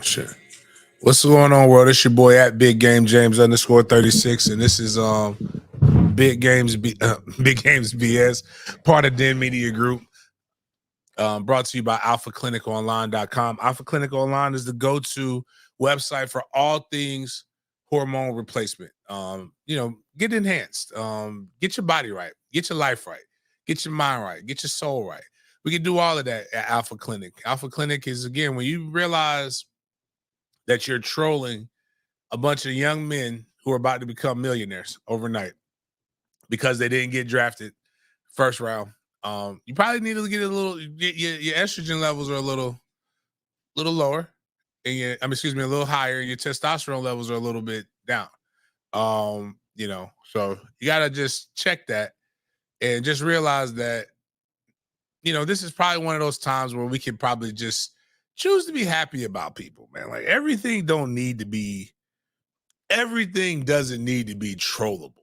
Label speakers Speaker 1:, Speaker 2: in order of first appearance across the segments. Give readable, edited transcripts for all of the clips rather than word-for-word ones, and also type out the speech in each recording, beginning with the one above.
Speaker 1: Shit. What's going on, world? It's your boy at Big Game James _36, and this is Big Games BS, part of Den Media Group. Brought to you by AlphaClinicOnline.com. Alpha Clinic Online is the go-to website for all things hormone replacement. Get enhanced. Get your body right. Get your life right. Get your mind right. Get your soul right. We can do all of that at Alpha Clinic. Alpha Clinic is, again, when you realize that you're trolling a bunch of young men who are about to become millionaires overnight because they didn't get drafted first round. You probably need to get your estrogen levels are a little lower, and a little higher. Your testosterone levels are a little bit down. So you gotta just check that and just realize that, this is probably one of those times where we can probably just choose to be happy about people, man. Like everything doesn't need to be trollable.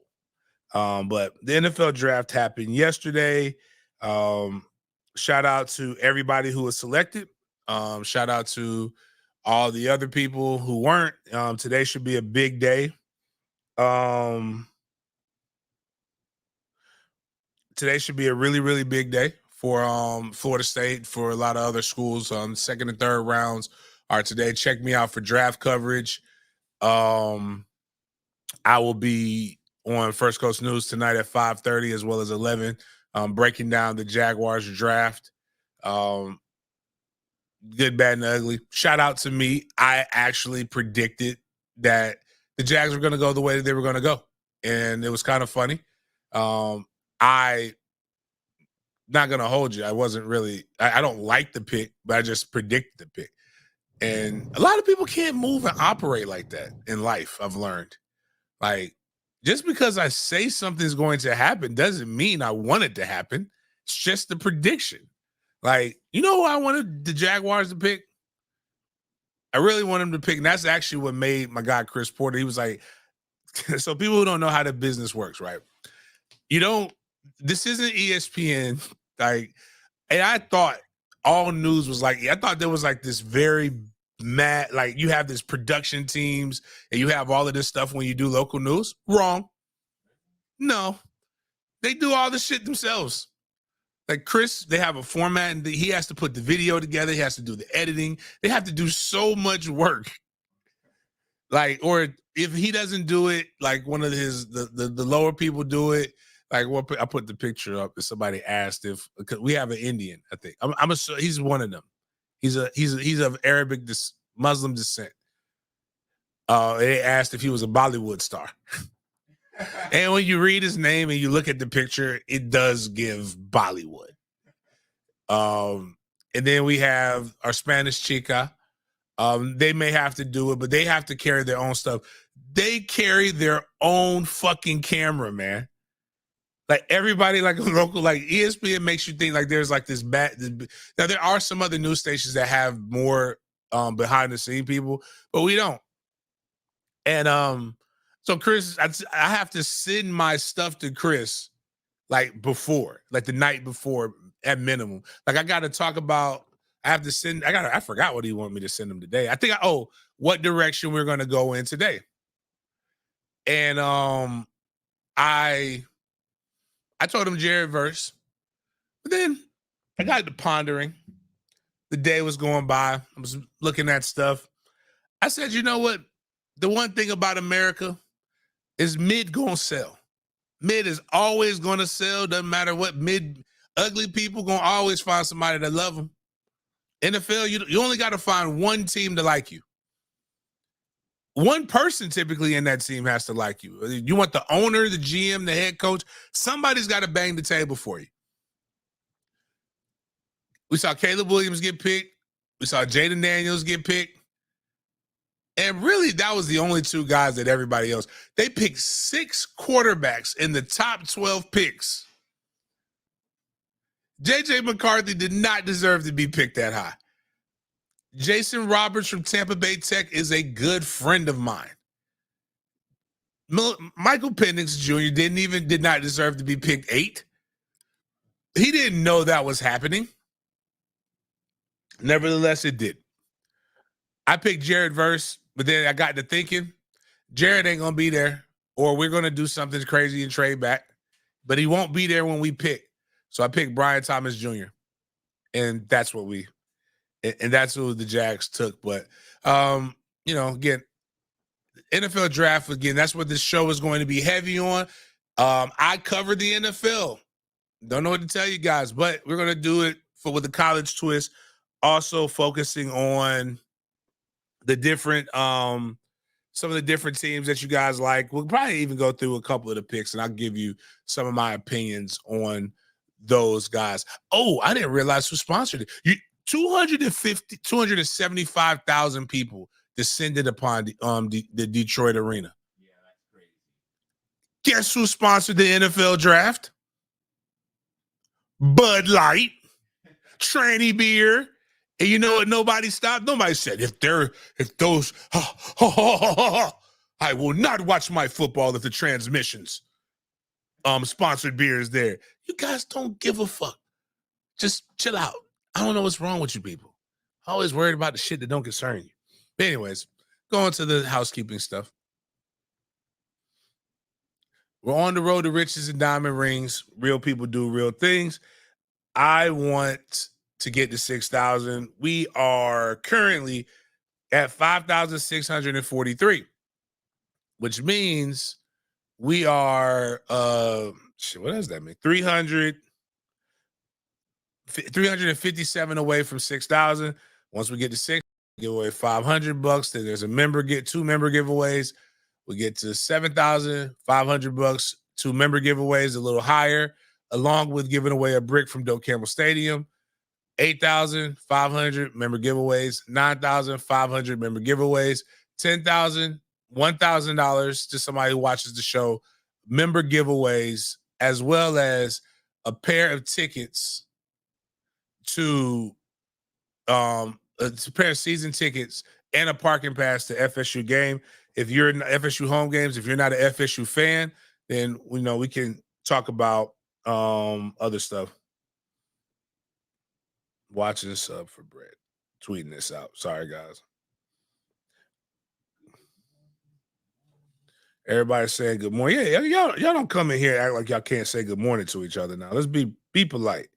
Speaker 1: But the NFL draft happened yesterday. Shout out to everybody who was selected. Shout out to all the other people who weren't. Today should be a big day. Today should be a really, really big day for Florida State, for a lot of other schools. Second and third rounds are today. Check me out for draft coverage. I will be on First Coast News tonight at 5:30 as well as 11, breaking down the Jaguars draft. Good, bad, and ugly. Shout out to me. I actually predicted that the Jags were going to go the way that they were going to go, and it was kind of funny. I not going to hold you. I wasn't really – I don't like the pick, but I just predicted the pick. And a lot of people can't move and operate like that in life, I've learned. Like, just because I say something's going to happen doesn't mean I want it to happen. It's just the prediction. Like, you know who I wanted the Jaguars to pick? I really want him to pick, and that's actually what made my guy Chris Porter. He was like, so people who don't know how the business works, right? This isn't ESPN. Like, and I thought all news was like, I thought there was like this very mad, like you have this production teams and you have all of this stuff when you do local news. Wrong. No, they do all the shit themselves. Like Chris, they have a format and he has to put the video together. He has to do the editing. They have to do so much work. Like, or if he doesn't do it, like one of the lower people do it. Like, I put the picture up. If somebody asked because we have an Indian, I think. He's one of them. He's of Arabic Muslim descent. They asked if he was a Bollywood star. And when you read his name and you look at the picture, it does give Bollywood. And then we have our Spanish chica. They may have to do it, but they have to carry their own stuff. They carry their own fucking camera, man. Like everybody, like local, like ESPN makes you think like there's like this bad. Now there are some other news stations that have more behind the scene people, but we don't. And so Chris, I have to send my stuff to Chris like before, like the night before at minimum. Like I got to talk about. I have to send. I forgot what he wanted me to send him today. I think what direction we're going to go in today. And I told him Jared Verse, but then I got to pondering. The day was going by. I was looking at stuff. I said, you know what? The one thing about America is mid gonna sell. Mid is always gonna sell. Doesn't matter what. Mid ugly people gonna always find somebody that love them. NFL, you only got to find one team to like you. One person typically in that team has to like you. You want the owner, the GM, the head coach. Somebody's got to bang the table for you. We saw Caleb Williams get picked. We saw Jaden Daniels get picked. And really, that was the only two guys that everybody else. They picked 6 quarterbacks in the top 12 picks. J.J. McCarthy did not deserve to be picked that high. Jason Roberts from Tampa Bay Tech is a good friend of mine. Michael Penix Jr. did not deserve to be picked 8. He didn't know that was happening. Nevertheless, it did. I picked Jared Verse, but then I got to thinking, Jared ain't gonna be there, or we're gonna do something crazy and trade back, but he won't be there when we pick. So I picked Brian Thomas Jr. and that's what and that's who the Jags took. But again, NFL draft again. That's what this show is going to be heavy on. I cover the NFL. Don't know what to tell you guys, but we're gonna do it with a college twist. Also focusing on the different some of the different teams that you guys like. We'll probably even go through a couple of the picks, and I'll give you some of my opinions on those guys. Oh, I didn't realize who sponsored it. 275,000 people descended upon the Detroit arena.
Speaker 2: Yeah, that's crazy.
Speaker 1: Guess who sponsored the NFL draft? Bud Light, tranny beer. And you know what? Nobody stopped. Nobody said, I will not watch my football if the transmissions sponsored beer is there. You guys don't give a fuck. Just chill out. I don't know what's wrong with you people. Always worried about the shit that don't concern you. But anyways, going to the housekeeping stuff. We're on the road to riches and diamond rings. Real people do real things. I want to get to 6,000. We are currently at 5,643, which means we are what does that mean? 357 away from 6,000. Once we get to 6, we give away $500. Then there's two member giveaways. We get to 7,500 bucks, 2 member giveaways, a little higher, along with giving away a brick from Doak Campbell Stadium. 8,500 member giveaways, 9,500 member giveaways, 10,000, $1,000 to somebody who watches the show, member giveaways, as well as a pair of tickets to a pair of season tickets and a parking pass to FSU game. If you're in FSU home games, if you're not an FSU fan, then we can talk about other stuff. Watching this up for Brett. Tweeting this out. Sorry, guys. Everybody's saying good morning. Yeah, y'all don't come in here and act like y'all can't say good morning to each other now. Let's be polite.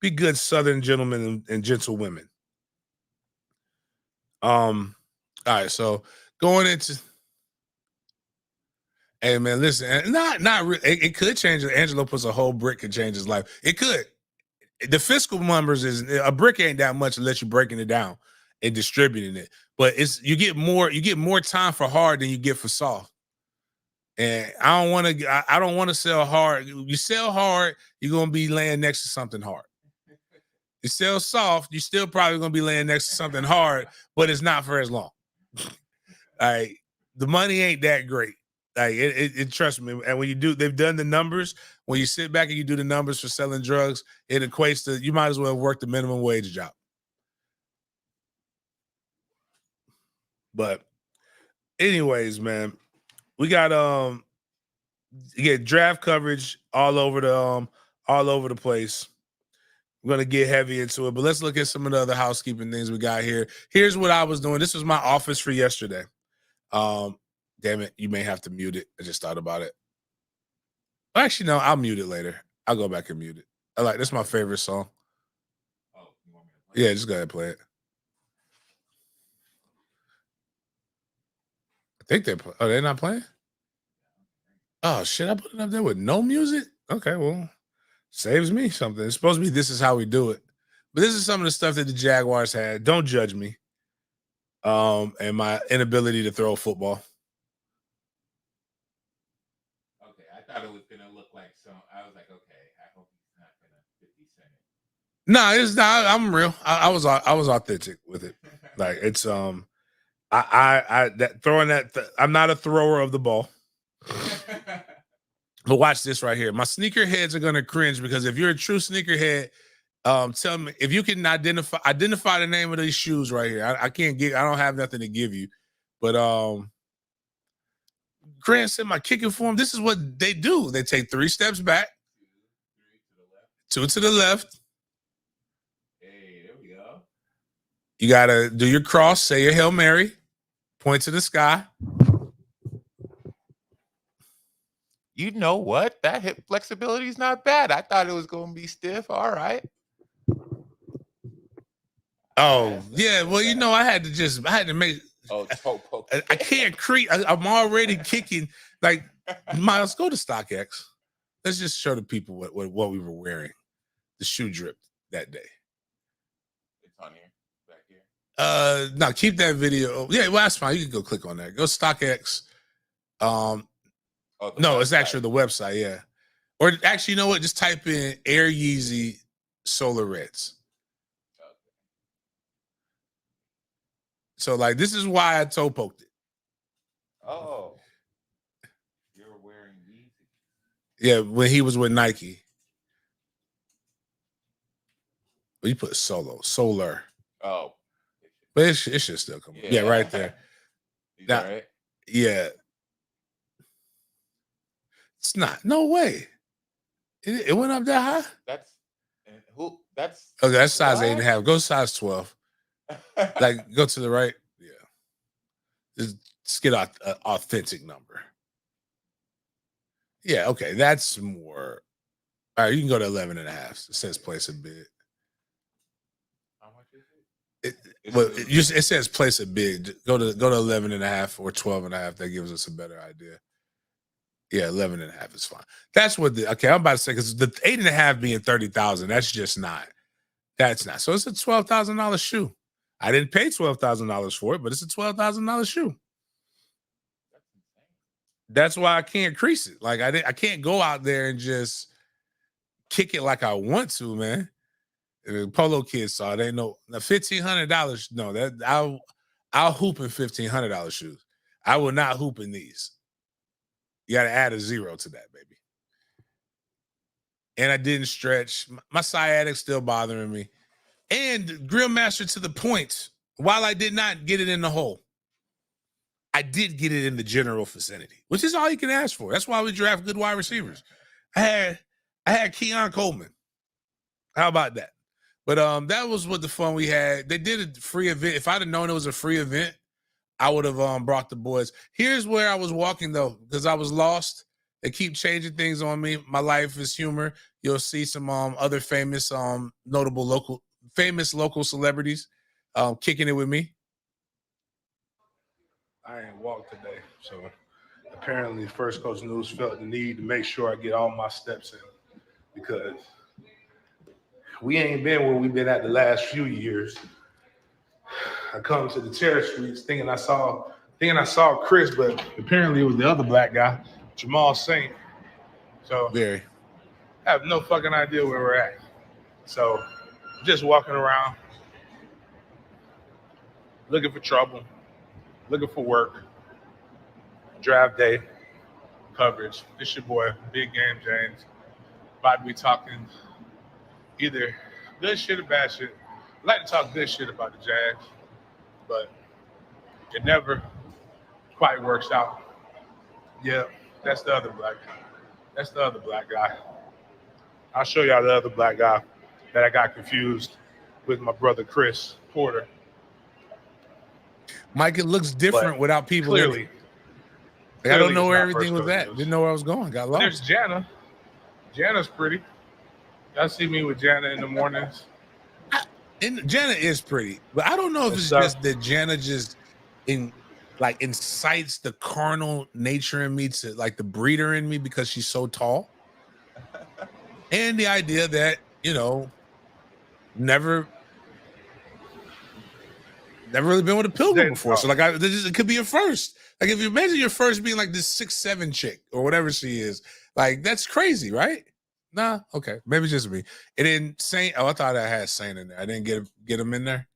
Speaker 1: Be good Southern gentlemen and gentlewomen. All right, so going into hey man, listen, not really, it could change. Angelo puts a whole brick, could change his life. It could. The fiscal numbers is a brick ain't that much unless you're breaking it down and distributing it. But you get more time for hard than you get for soft. And I don't want to sell hard. You sell hard, you're gonna be laying next to something hard. You sell soft, you're still probably gonna be laying next to something hard, but it's not for as long. All right, the money ain't that great. Like it trust me. And when they've done the numbers. When you sit back and you do the numbers for selling drugs, it equates to you might as well work the minimum wage job. But anyways, man, we got draft coverage all over the place. We're gonna get heavy into it, but let's look at some of the other housekeeping things we got here. Here's what I was doing. This was my office for yesterday. Damn it, you may have to mute it. I just thought about it. Actually, no, I'll mute it later. I'll go back and mute it. That's my favorite song.
Speaker 2: Oh, you want me to play it?
Speaker 1: Yeah, just go ahead and play it. I think they're not playing? Oh shit, I put it up there with no music? Okay, well, saves me something. It's supposed to be This Is How We Do It. But this is some of the stuff that the Jaguars had. Don't judge me. And my inability to throw a football.
Speaker 2: Okay, I thought it was gonna look like some. I was like, okay, I hope he's not gonna 50 Cent it.
Speaker 1: No, it's not. I'm real. I was authentic with it. Like it's I'm not a thrower of the ball. But watch this right here. My sneakerheads are gonna cringe because if you're a true sneakerhead, tell me if you can identify the name of these shoes right here. I don't have nothing to give you, but Grant said my kicking form. This is what they do. They take 3 steps back, 2 to the left.
Speaker 2: Hey, there we go.
Speaker 1: You gotta do your cross, say your Hail Mary, point to the sky.
Speaker 2: You know what? That hip flexibility is not bad. I thought it was going to be stiff. All right.
Speaker 1: Oh, yeah. Well, you know, I had to make.
Speaker 2: Oh, toe poke.
Speaker 1: I can't creep. I'm already kicking. Like, Miles, go to StockX. Let's just show the people what we were wearing. The shoe drip that day.
Speaker 2: It's on here, back here.
Speaker 1: No, keep that video. Yeah, well, that's fine. You can go click on that. Go StockX. No, it's actually the website. Yeah, or actually, you know what? Just type in Air Yeezy Solar Reds. So, like, this is why I toe poked it.
Speaker 2: Oh, you're wearing Yeezy.
Speaker 1: Yeah, when he was with Nike. Well, you put solar.
Speaker 2: Oh,
Speaker 1: but it should still come. Yeah, right there. Now,
Speaker 2: right?
Speaker 1: Yeah, it's not. No way. It went up that high.
Speaker 2: That's
Speaker 1: okay. That's size 8.5. Go size 12. Like, go to the right. Yeah, just get an authentic number. Yeah, okay, that's more. All right, you can go to 11.5. It says place a bid.
Speaker 2: How much is it?
Speaker 1: It says place a bid. Go to 11.5 or 12.5. That gives us a better idea. Yeah, 11.5 is fine. That's what I'm about to say, because the 8.5 being 30,000, that's just not. That's not. So it's a $12,000 shoe. I didn't pay $12,000 for it, but it's a $12,000 shoe. That's why I can't crease it. Like, I can't go out there and just kick it like I want to, man. The Polo kids saw it. Ain't no $1,500. No, that I'll hoop in $1,500 shoes. I will not hoop in these. You got to add a 0 to that, baby. And I didn't stretch. My sciatic's still bothering me. And Grill Master, to the point, while I did not get it in the hole, I did get it in the general vicinity, which is all you can ask for. That's why we draft good wide receivers. I had Keon Coleman. How about that? But that was what the fun we had. They did a free event. If I'd have known it was a free event, I would have brought the boys. Here's where I was walking, though, because I was lost. They keep changing things on me. My life is humor. You'll see some other famous, notable local celebrities kicking it with me. I ain't walked today, so apparently First Coast News felt the need to make sure I get all my steps in, because we ain't been where we've been at the last few years. I come to the terrace streets thinking I saw Chris, but apparently it was the other black guy, Jamal Saint. So I have no fucking idea where we're at. So just walking around, looking for trouble, looking for work, draft day coverage. This your boy, Big Game James. About to be talking either good shit or bad shit. I like to talk good shit about the Jags, but it never quite works out. Yeah, that's the other black guy. I'll show y'all the other black guy that I got confused with my brother Chris Porter. Mike, it looks different without people. Clearly. I don't know where everything was at. Didn't know where I was going. Got lost. There's Jana. Jana's pretty. Y'all see me with Jana in the mornings. Jana is pretty, but I don't know if it's just that Jana just incites the carnal nature in me, to like the breeder in me, because she's so tall. And the idea that, never really been with a pilgrim before. So it could be a first. Like, if you imagine your first being like this 6'7" chick or whatever she is, like, that's crazy, right? Nah, okay, maybe just me. And then Saint. Oh, I thought I had Saint in there. I didn't get him in there,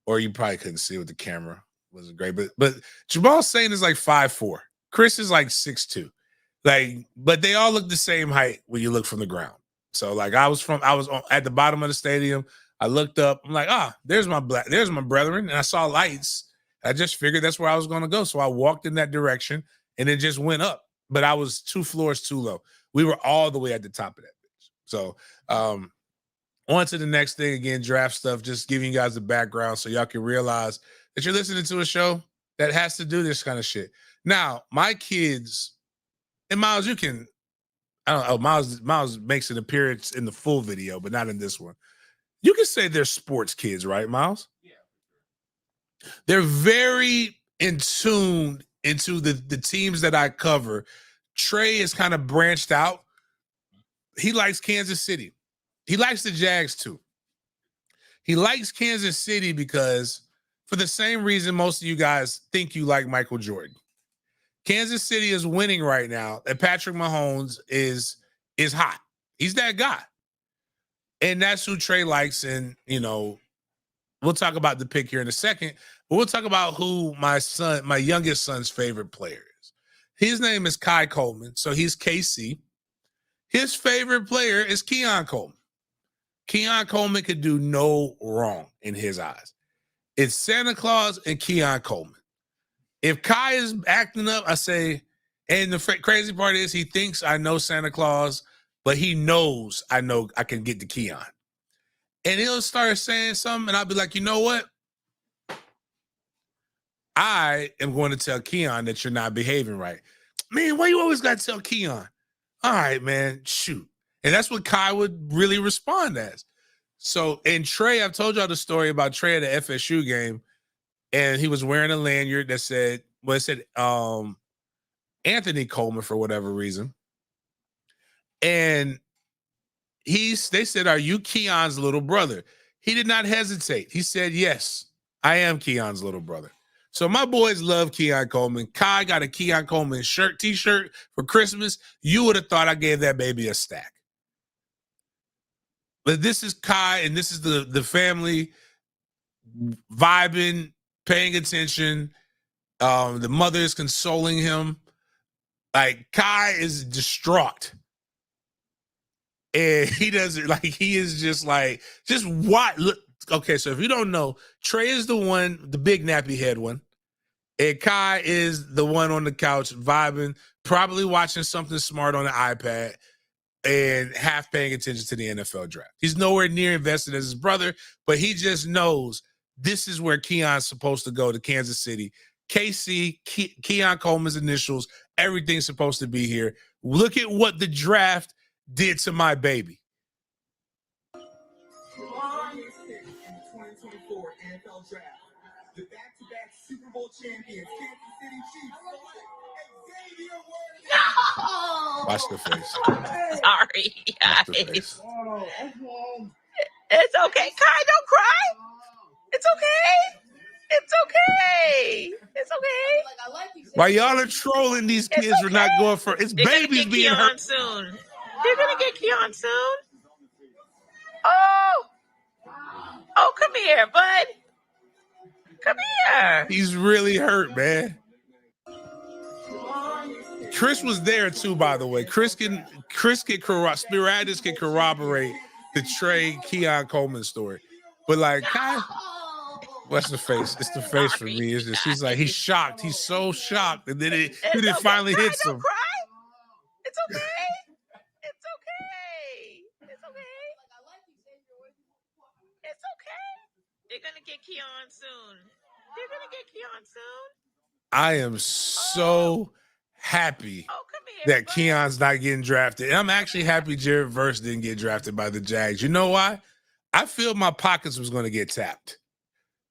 Speaker 1: or you probably couldn't see with the camera. It wasn't great, but Jamal Saint is like 5'4". Chris is like 6'2". Like, but they all look the same height when you look from the ground. So like, I was at the bottom of the stadium. I looked up. I'm like, there's my brethren, and I saw lights. I just figured that's where I was going to go. So I walked in that direction, and it just went up. But I was 2 floors too low. We were all the way at the top of that bitch. So, On to the next thing again, draft stuff, just giving you guys the background so y'all can realize that you're listening to a show that has to do this kind of shit. Now, my kids, and Miles, you can, I don't know, Miles makes an appearance in the full video, but not in this one. You can say they're sports kids, right, Miles?
Speaker 2: Yeah.
Speaker 1: They're very in tune into the teams that I cover. Trey is kind of branched out. He likes Kansas City. He likes the Jags too. He likes Kansas City because for the same reason most of you guys think you like Michael Jordan. Kansas City is winning right now, and Patrick Mahomes is hot. He's that guy. And that's who Trey likes. And, you know, we'll talk about the pick here in a second, but we'll talk about who my youngest son's favorite player is. His name is Kai Coleman, so he's KC. His favorite player is Keon Coleman. Keon Coleman could do no wrong in his eyes. It's Santa Claus and Keon Coleman. If Kai is acting up, I say, and the crazy part is he thinks I know Santa Claus, but he knows I know I can get to Keon. And he'll start saying something, and I'll be like, you know what? I am going to tell Keon that you're not behaving right. Man, why you always got to tell Keon? All right, man, shoot. And that's what Kai would really respond as. So, and Trey, I've told y'all the story about Trey at the FSU game, and he was wearing a lanyard that said, well, it said Anthony Coleman for whatever reason. And they said, are you Keon's little brother? He did not hesitate. He said, yes, I am Keon's little brother. So my boys love Keon Coleman. Kai got a Keon Coleman t-shirt for Christmas. You would have thought I gave that baby a stack. But this is Kai, and this is the family vibing, paying attention. The mother is consoling him. Like, Kai is distraught. And he doesn't, like, he is just like, just what? Look, okay, so if you don't know, Trey is the one, the big nappy head one. And Kai is the one on the couch vibing, probably watching something smart on the iPad and half paying attention to the NFL draft. He's nowhere near invested as his brother, but he just knows this is where Keon's supposed to go, to Kansas City. KC, Keon Coleman's initials, everything's supposed to be here. Look at what the draft did to my baby.
Speaker 3: In the 2024 NFL Draft, the back-to-back Super Bowl champions, Kansas City Chiefs, Xavier Worthy.
Speaker 1: Watch the face.
Speaker 4: Sorry,
Speaker 1: Watch the
Speaker 4: guys.
Speaker 1: face.
Speaker 4: It's okay. Kai, don't cry. It's okay. It's okay. It's okay.
Speaker 1: While y'all are trolling these kids for not going for it's
Speaker 4: They're
Speaker 1: babies
Speaker 4: gonna get
Speaker 1: being
Speaker 4: Keon
Speaker 1: hurt.
Speaker 4: soon. They're gonna get Keon soon. Oh, come here, bud. Come here.
Speaker 1: He's really hurt, man. Chris was there too, by the way. Chris can Spiritis can corroborate the Trey Keon Coleman story. But like, Kai, what's the face? It's the face for me. It's just he's like, he's shocked. He's so shocked. And then it finally
Speaker 4: Kai,
Speaker 1: hits
Speaker 4: don't
Speaker 1: him.
Speaker 4: cry. It's okay. It's okay. It's okay. It's okay. They're gonna get Keon soon. They're gonna get Keon soon.
Speaker 1: I am so happy
Speaker 4: Oh, come here.
Speaker 1: that
Speaker 4: bud.
Speaker 1: Keon's not getting drafted. And I'm actually happy Jared Verse didn't get drafted by the Jags. You know why? I feel my pockets was going to get tapped.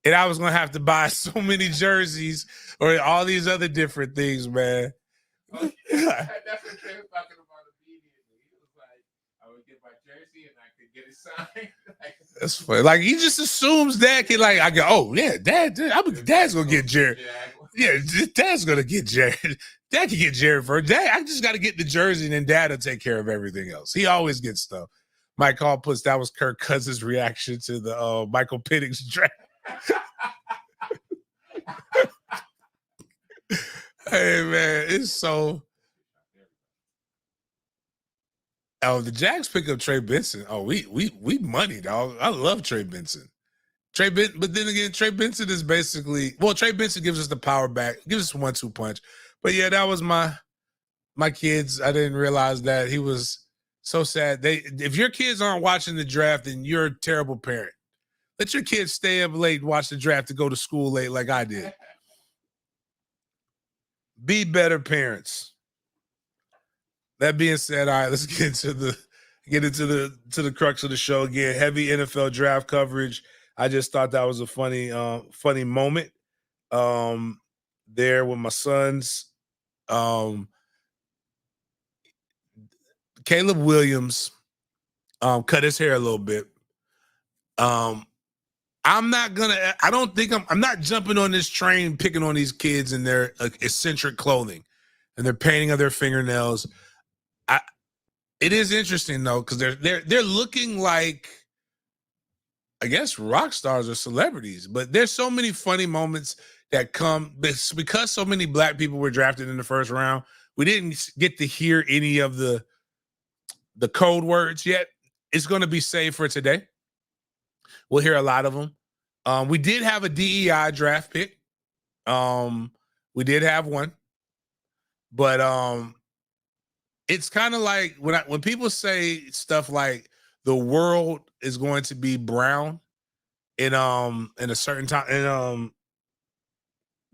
Speaker 1: And I was going to have to buy so many jerseys or all these other different things, man.
Speaker 2: That's what Trey was talking about immediately. He was like, I would get my jersey and I could get it signed.
Speaker 1: That's funny. Like, he just assumes Dad can, like, I go, oh, yeah, Dad's going to get Jared. Yeah, Dad's going to get Jared. Dad can get Jared Verse. Dad, I just got to get the jersey and then Dad will take care of everything else. He always gets stuff. Mike Hall puts, that was Kirk Cousins' reaction to the Michael Penix draft. Hey, man, it's so. Oh, the Jags pick up Trey Benson. Oh, we money, dog. I love Trey Benson. But then again, Trey Benson is basically, well, Trey Benson gives us the power back, gives us 1-2 punch. But yeah, that was my kids. I didn't realize that he was So sad. If your kids aren't watching the draft, then you're a terrible parent. Let your kids stay up late and watch the draft to go to school late like I did. Be better parents. That being said, all right, let's get into the crux of the show again. Heavy NFL draft coverage. I just thought that was a funny moment. There with my sons. Caleb Williams cut his hair a little bit. I'm not jumping on this train picking on these kids and their eccentric clothing and their painting of their fingernails. It is interesting though, because they're looking like, I guess, rock stars or celebrities, but there's so many funny moments that come because so many black people were drafted in the first round. We didn't get to hear any of the code words yet. It's going to be saved for today. We'll hear a lot of them. We did have a DEI draft pick. We did have one, but it's kind of like when people say stuff like the world is going to be brown in a certain time, and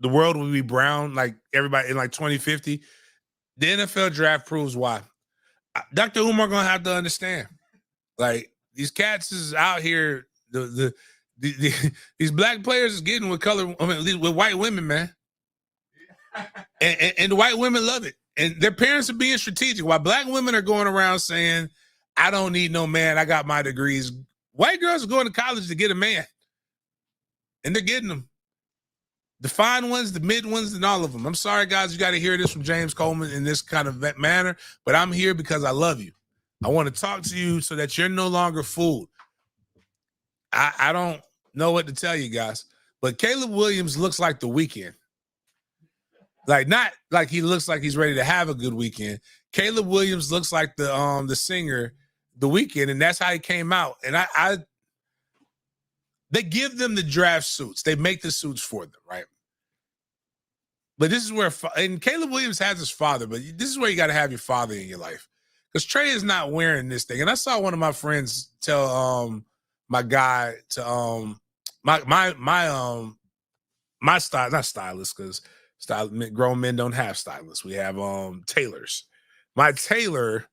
Speaker 1: the world will be brown like everybody in like 2050. The NFL draft proves why. Dr. Umar gonna have to understand. Like, these cats is out here. These black players is getting with with white women, man, and the white women love it, and their parents are being strategic. While black women are going around saying, "I don't need no man. I got my degrees." White girls are going to college to get a man, and they're getting them. The fine ones, the mid ones, and all of them. I'm sorry, guys, you got to hear this from James Coleman in this kind of manner, but I'm here because I love you. I want to talk to you so that you're no longer fooled. I don't know what to tell you guys, but Caleb Williams looks like The Weeknd. Like, not like he looks like he's ready to have a good weekend. Caleb Williams looks like the singer The Weeknd, and that's how he came out. And they give them the draft suits. They make the suits for them, right? But this is where, and Caleb Williams has his father, but this is where you got to have your father in your life. Because Trey is not wearing this thing. And I saw one of my friends tell my guy to my style, not stylist, because grown men don't have stylists. We have tailors. My tailor,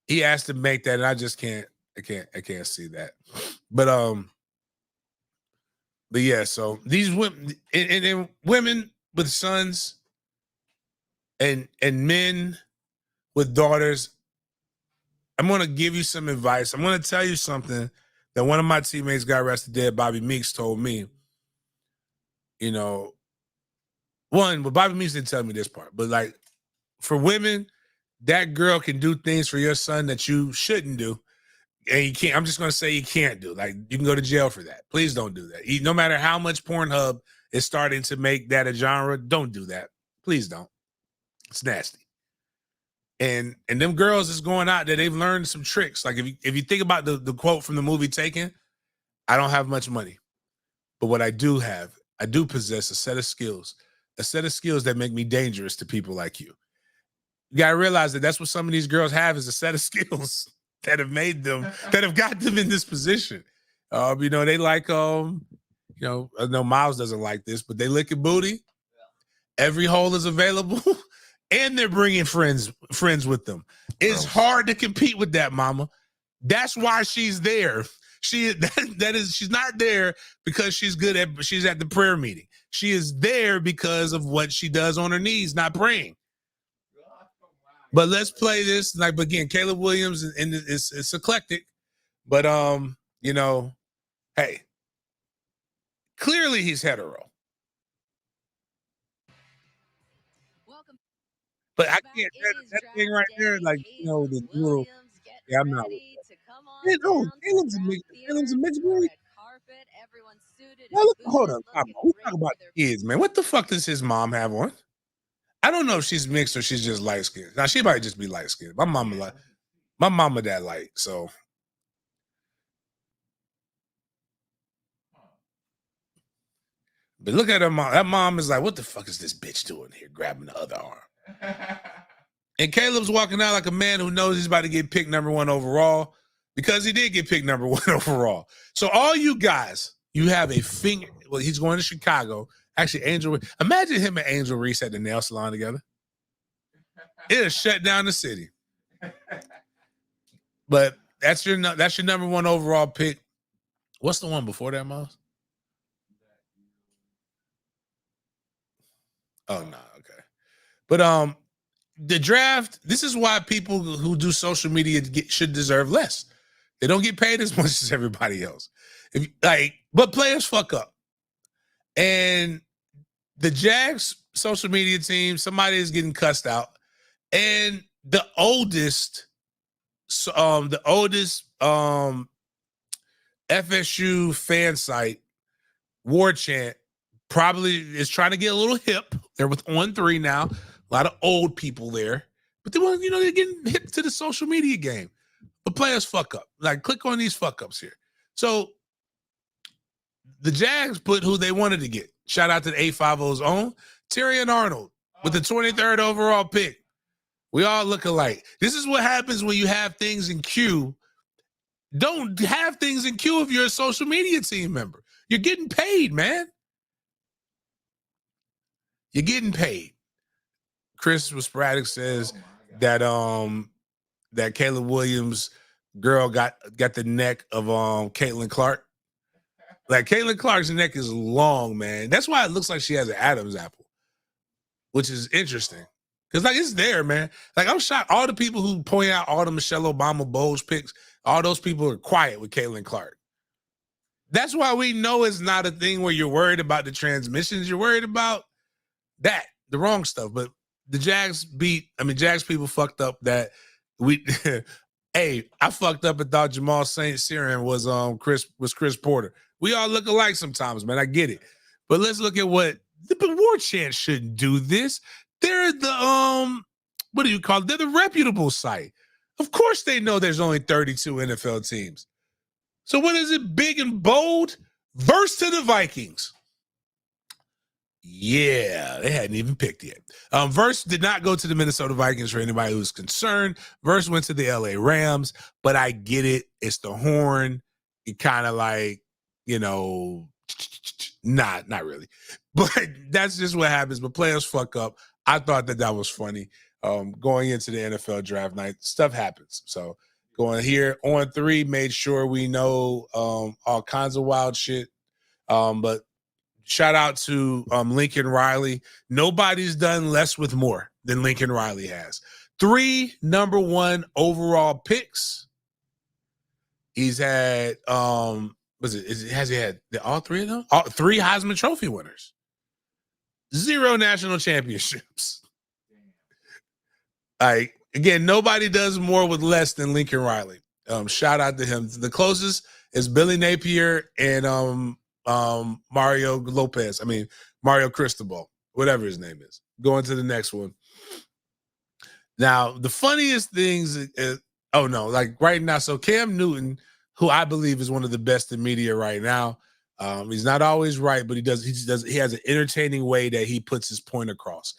Speaker 1: he asked to make that, and I just can't see that. But yeah, so these women and women with sons and men with daughters, I'm going to give you some advice. I'm going to tell you something that one of my teammates, got arrested dead, Bobby Meeks, told me. You know, but Bobby Meeks didn't tell me this part, but like, for women, that girl can do things for your son that you shouldn't do. And you can't, I'm just going to say you can't do. Like, you can go to jail for that. Please don't do that. No matter how much Pornhub is starting to make that a genre, don't do that. Please don't. It's nasty. And them girls is going out there, they've learned some tricks. Like, if you think about the quote from the movie Taken, I don't have much money, but what I do possess a set of skills that make me dangerous to people like you. You got to realize that that's what some of these girls have, is a set of skills that have made them, that have got them in this position. They like, I know Miles doesn't like this, but they licking booty. Every hole is available. And they're bringing friends with them. It's hard to compete with that, mama. That's why she's there. She's not there because she's at the prayer meeting. She is there because of what she does on her knees, not praying. But let's play this. Like, again, Caleb Williams, and it's eclectic, but hey, clearly he's hetero. But I can't, that thing right there, like, the little, yeah, I'm not with that. Caleb's a mixed breed. Hold on, we talk about kids, man. What the fuck does his mom have on? I don't know if she's mixed or she's just light skinned. Now, she might just be light skinned. My mama that light, so. But look at her mom. That mom is like, what the fuck is this bitch doing here, grabbing the other arm? And Caleb's walking out like a man who knows he's about to get picked number 1 overall, because he did get picked number 1 overall. So all you guys, you have a finger. Well, he's going to Chicago. Actually, imagine him and Angel Reese at the nail salon together. It'll shut down the city. But that's your number 1 overall pick. What's the one before that, Miles? Oh no, okay. But the draft. This is why people who do social media should deserve less. They don't get paid as much as everybody else. But players fuck up, and the Jags social media team, somebody is getting cussed out, and the oldest FSU fan site, War Chant, probably is trying to get a little hip. They're with On3 now. A lot of old people there. But they're getting hip to the social media game. But players fuck up. Like, click on these fuck ups here. So the Jags put who they wanted to get. Shout out to the 850's own Terrion Arnold with the 23rd overall pick. We all look alike. This is what happens when you have things in queue. Don't have things in queue if you're a social media team member. You're getting paid, man. You're getting paid. Chris with Sporadic says that Caleb Williams girl got the neck of Caitlin Clark. Like, Caitlin Clark's neck is long, man. That's why it looks like she has an Adam's apple, which is interesting. Because, like, it's there, man. Like, I'm shocked. All the people who point out all the Michelle Obama Bowles picks, all those people are quiet with Caitlin Clark. That's why we know it's not a thing where you're worried about the transmissions. You're worried about the wrong stuff. But the Jags people fucked up that we hey, I fucked up and thought Jamal St. Cyr was Chris Porter. We all look alike sometimes, man. I get it. But let's look at what the War Chant shouldn't do this. They're the what do you call it? They're the reputable site. Of course they know there's only 32 NFL teams. So what is it? Big and bold? Verse to the Vikings. Yeah, they hadn't even picked yet. Verse did not go to the Minnesota Vikings for anybody who's concerned. Verse went to the LA Rams, but I get it. It's the horn. It kind of like, not really. But that's just what happens. But players fuck up. I thought that was funny. Going into the NFL draft night, stuff happens. So going here On3, made sure we know all kinds of wild shit. But shout out to Lincoln Riley. Nobody's done less with more than Lincoln Riley has. 3 number 1 overall picks. He's had has he had all 3 of them? 3 Heisman Trophy winners. 0 national championships. Like, again, nobody does more with less than Lincoln Riley. Shout out to him. The closest is Billy Napier and Mario Cristobal, whatever his name is. Going to the next one. Now, the funniest things is, right now, so Cam Newton, who I believe is one of the best in media right now, he's not always right, but he has an entertaining way that he puts his point across.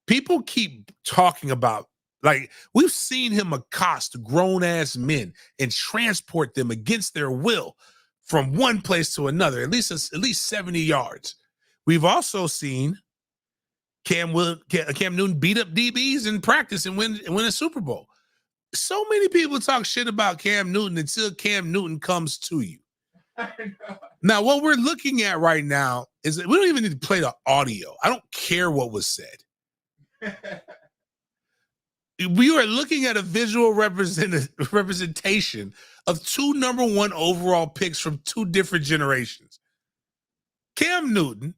Speaker 1: People keep talking about, like, we've seen him accost grown-ass men and transport them against their will from one place to another, at least 70 yards. We've also seen Cam Newton beat up DBs in practice and win a Super Bowl. So many people talk shit about Cam Newton until Cam Newton comes to you. Now, what we're looking at right now is that we don't even need to play the audio. I don't care what was said. We are looking at a visual representation of 2 number 1 overall picks from 2 different generations. Cam Newton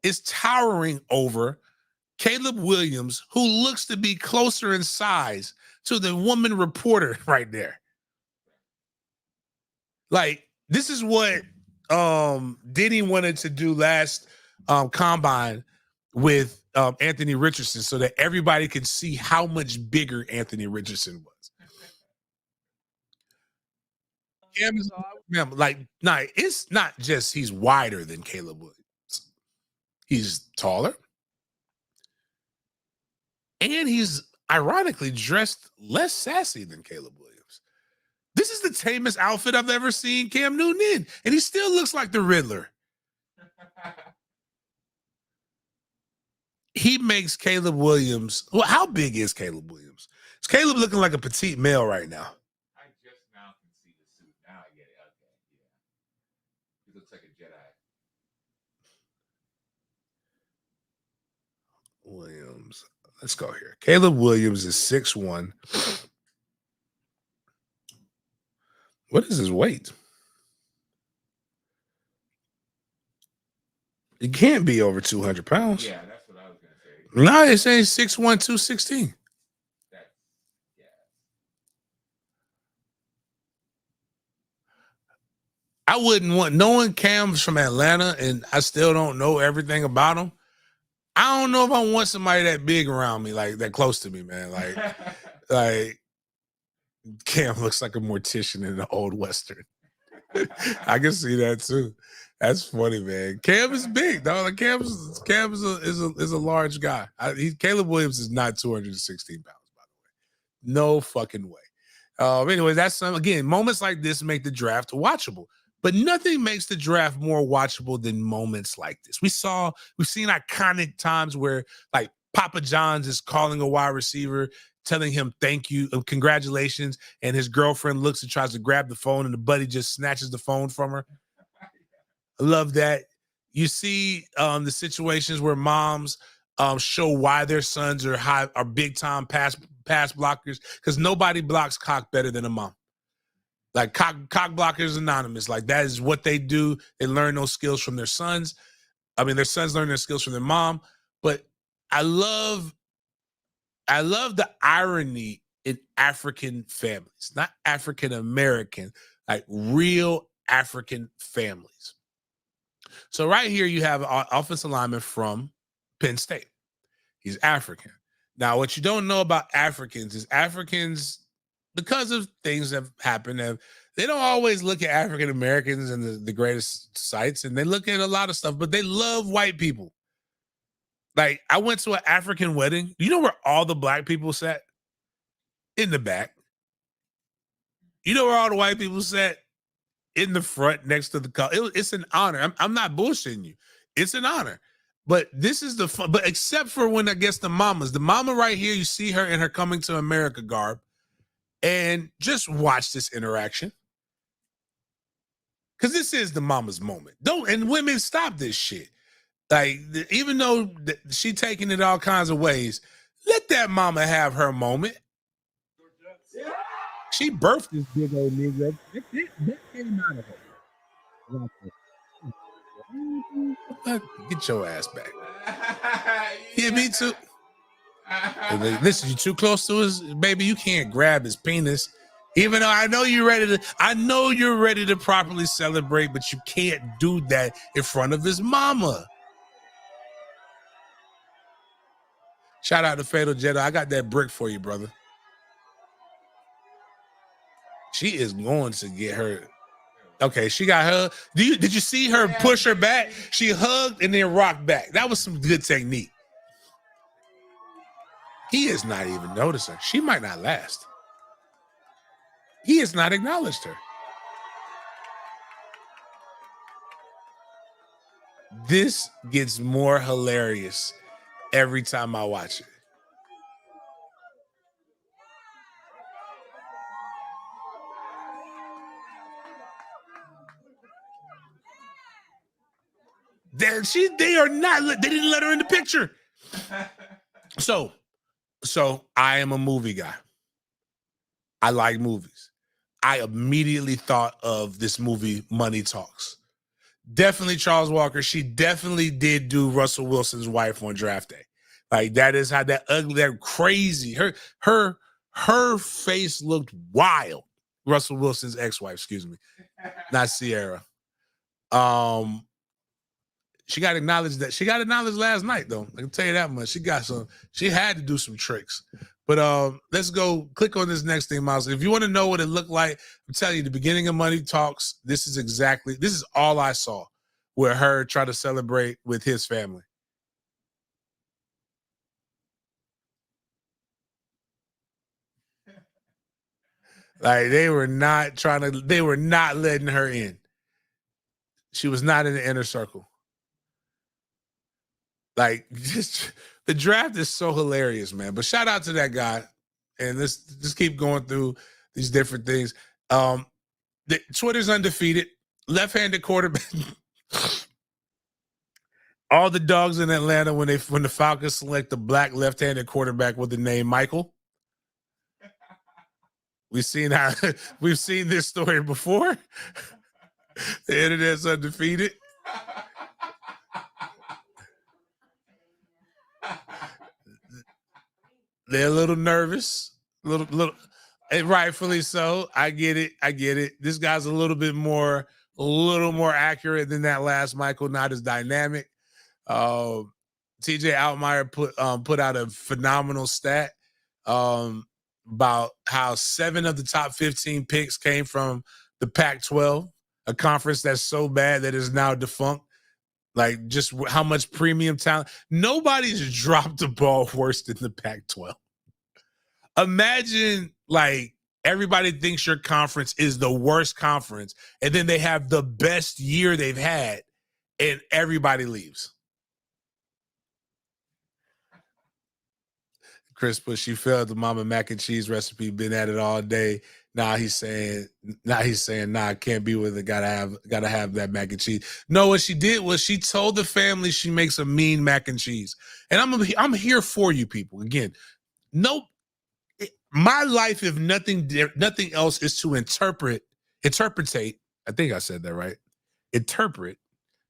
Speaker 1: is towering over Caleb Williams, who looks to be closer in size to the woman reporter right there. Like, this is what Denny wanted to do last combine with Anthony Richardson, so that everybody could see how much bigger Anthony Richardson was. It's not just he's wider than Caleb Williams. He's taller. And he's ironically dressed less sassy than Caleb Williams. This is the tamest outfit I've ever seen Cam Newton in, and he still looks like the Riddler. He makes Caleb Williams. Well, how big is Caleb Williams? Is Caleb looking like a petite male right now?
Speaker 2: I just now can see the suit. Now I get it. Okay, yeah. He looks like a Jedi.
Speaker 1: Williams. Let's go here. Caleb Williams is 6'1". What is his weight? He can't be over 200 pounds.
Speaker 2: Yeah, that's what I was gonna say.
Speaker 1: No, it's saying 6'1", 216.
Speaker 2: Yeah.
Speaker 1: I wouldn't want, knowing Cam's from Atlanta and I still don't know everything about him. I don't know if I want somebody that big around me, like that close to me, man. Like Cam looks like a mortician in the old Western. I can see that too. That's funny, man. Cam is big, dog. Like Cam is a large guy. Caleb Williams is not 216 pounds, by the way. No fucking way. Anyway, that's again, moments like this make the draft watchable. But nothing makes the draft more watchable than moments like this. We've seen iconic times where like Papa John's is calling a wide receiver, telling him thank you, congratulations, and his girlfriend looks and tries to grab the phone, and the buddy just snatches the phone from her. I love that. You see the situations where moms show why their sons are big time pass blockers, because nobody blocks cock better than a mom. Like cock blockers anonymous. Like that is what they do. They learn those skills from their sons. I mean, their sons learn their skills from their mom. But I love the irony in African families, not African American, like real African families. So right here, you have an offensive lineman from Penn State. He's African. Now, what you don't know about Africans is Africans, because of things that have happened, they don't always look at African Americans and the greatest sights, and they look at a lot of stuff, but they love white people. Like, I went to an African wedding. You know where all the black people sat? In the back. You know where all the white people sat? In the front next to the car. It's an honor. I'm not bullshitting you. It's an honor. But this is the fun. But except for when I guess the mama right here, you see her in her Coming to America garb. And just watch this interaction. Because this is the mama's moment. And women, stop this shit. Like, even though she taking it all kinds of ways, let that mama have her moment. She birthed this big old Negro. That came out of her. Get your ass back. Yeah, me too. Listen, you too close to his baby. You can't grab his penis. Even though I know you're ready to properly celebrate, but you can't do that in front of his mama. Shout out to Fatal Jedi. I got that brick for you, brother. She is going to get her. Okay, she got her. Did you see her push her back? She hugged and then rocked back. That was some good technique. He is not even noticing. She might not last. He has not acknowledged her. This gets more hilarious every time I watch it. They are not. They didn't let her in the picture. So I am a movie guy. I like movies. I immediately thought of this movie, Money Talks. Definitely Charles Walker. She definitely did do Russell Wilson's wife on draft day. Like, that is how that ugly, that crazy. Her face looked wild. Russell Wilson's ex-wife, excuse me, not Sierra. She got acknowledged last night, though. I can tell you that much. She had to do some tricks. But let's go click on this next thing, Miles. If you want to know what it looked like, I'm telling you, the beginning of Money Talks, this is all I saw, where her try to celebrate with his family. Like they were not letting her in. She was not in the inner circle. Like just the draft is so hilarious, man. But shout out to that guy. And let's just keep going through these different things. Twitter's undefeated. Left-handed quarterback. All the dogs in Atlanta when the Falcons select the black left-handed quarterback with the name Michael. We've seen this story before. The internet's undefeated. They're a little nervous, little, and rightfully so. I get it. This guy's a little more accurate than that last Michael, not as dynamic. TJ Altmaier put out a phenomenal stat about how 7 of the top 15 picks came from the Pac-12, a conference that's so bad that is now defunct. Like just how much premium talent. Nobody's dropped the ball worse than the Pac-12. Imagine like everybody thinks your conference is the worst conference, and then they have the best year they've had, and everybody leaves. Chris Bush, she failed the mama mac and cheese recipe, been at it all day. Now he's saying, I can't be with it. Gotta have that mac and cheese. No, what she did was she told the family she makes a mean mac and cheese. And I'm here for you people. Again, no, my life, if nothing else, is to interpretate. I think I said that right.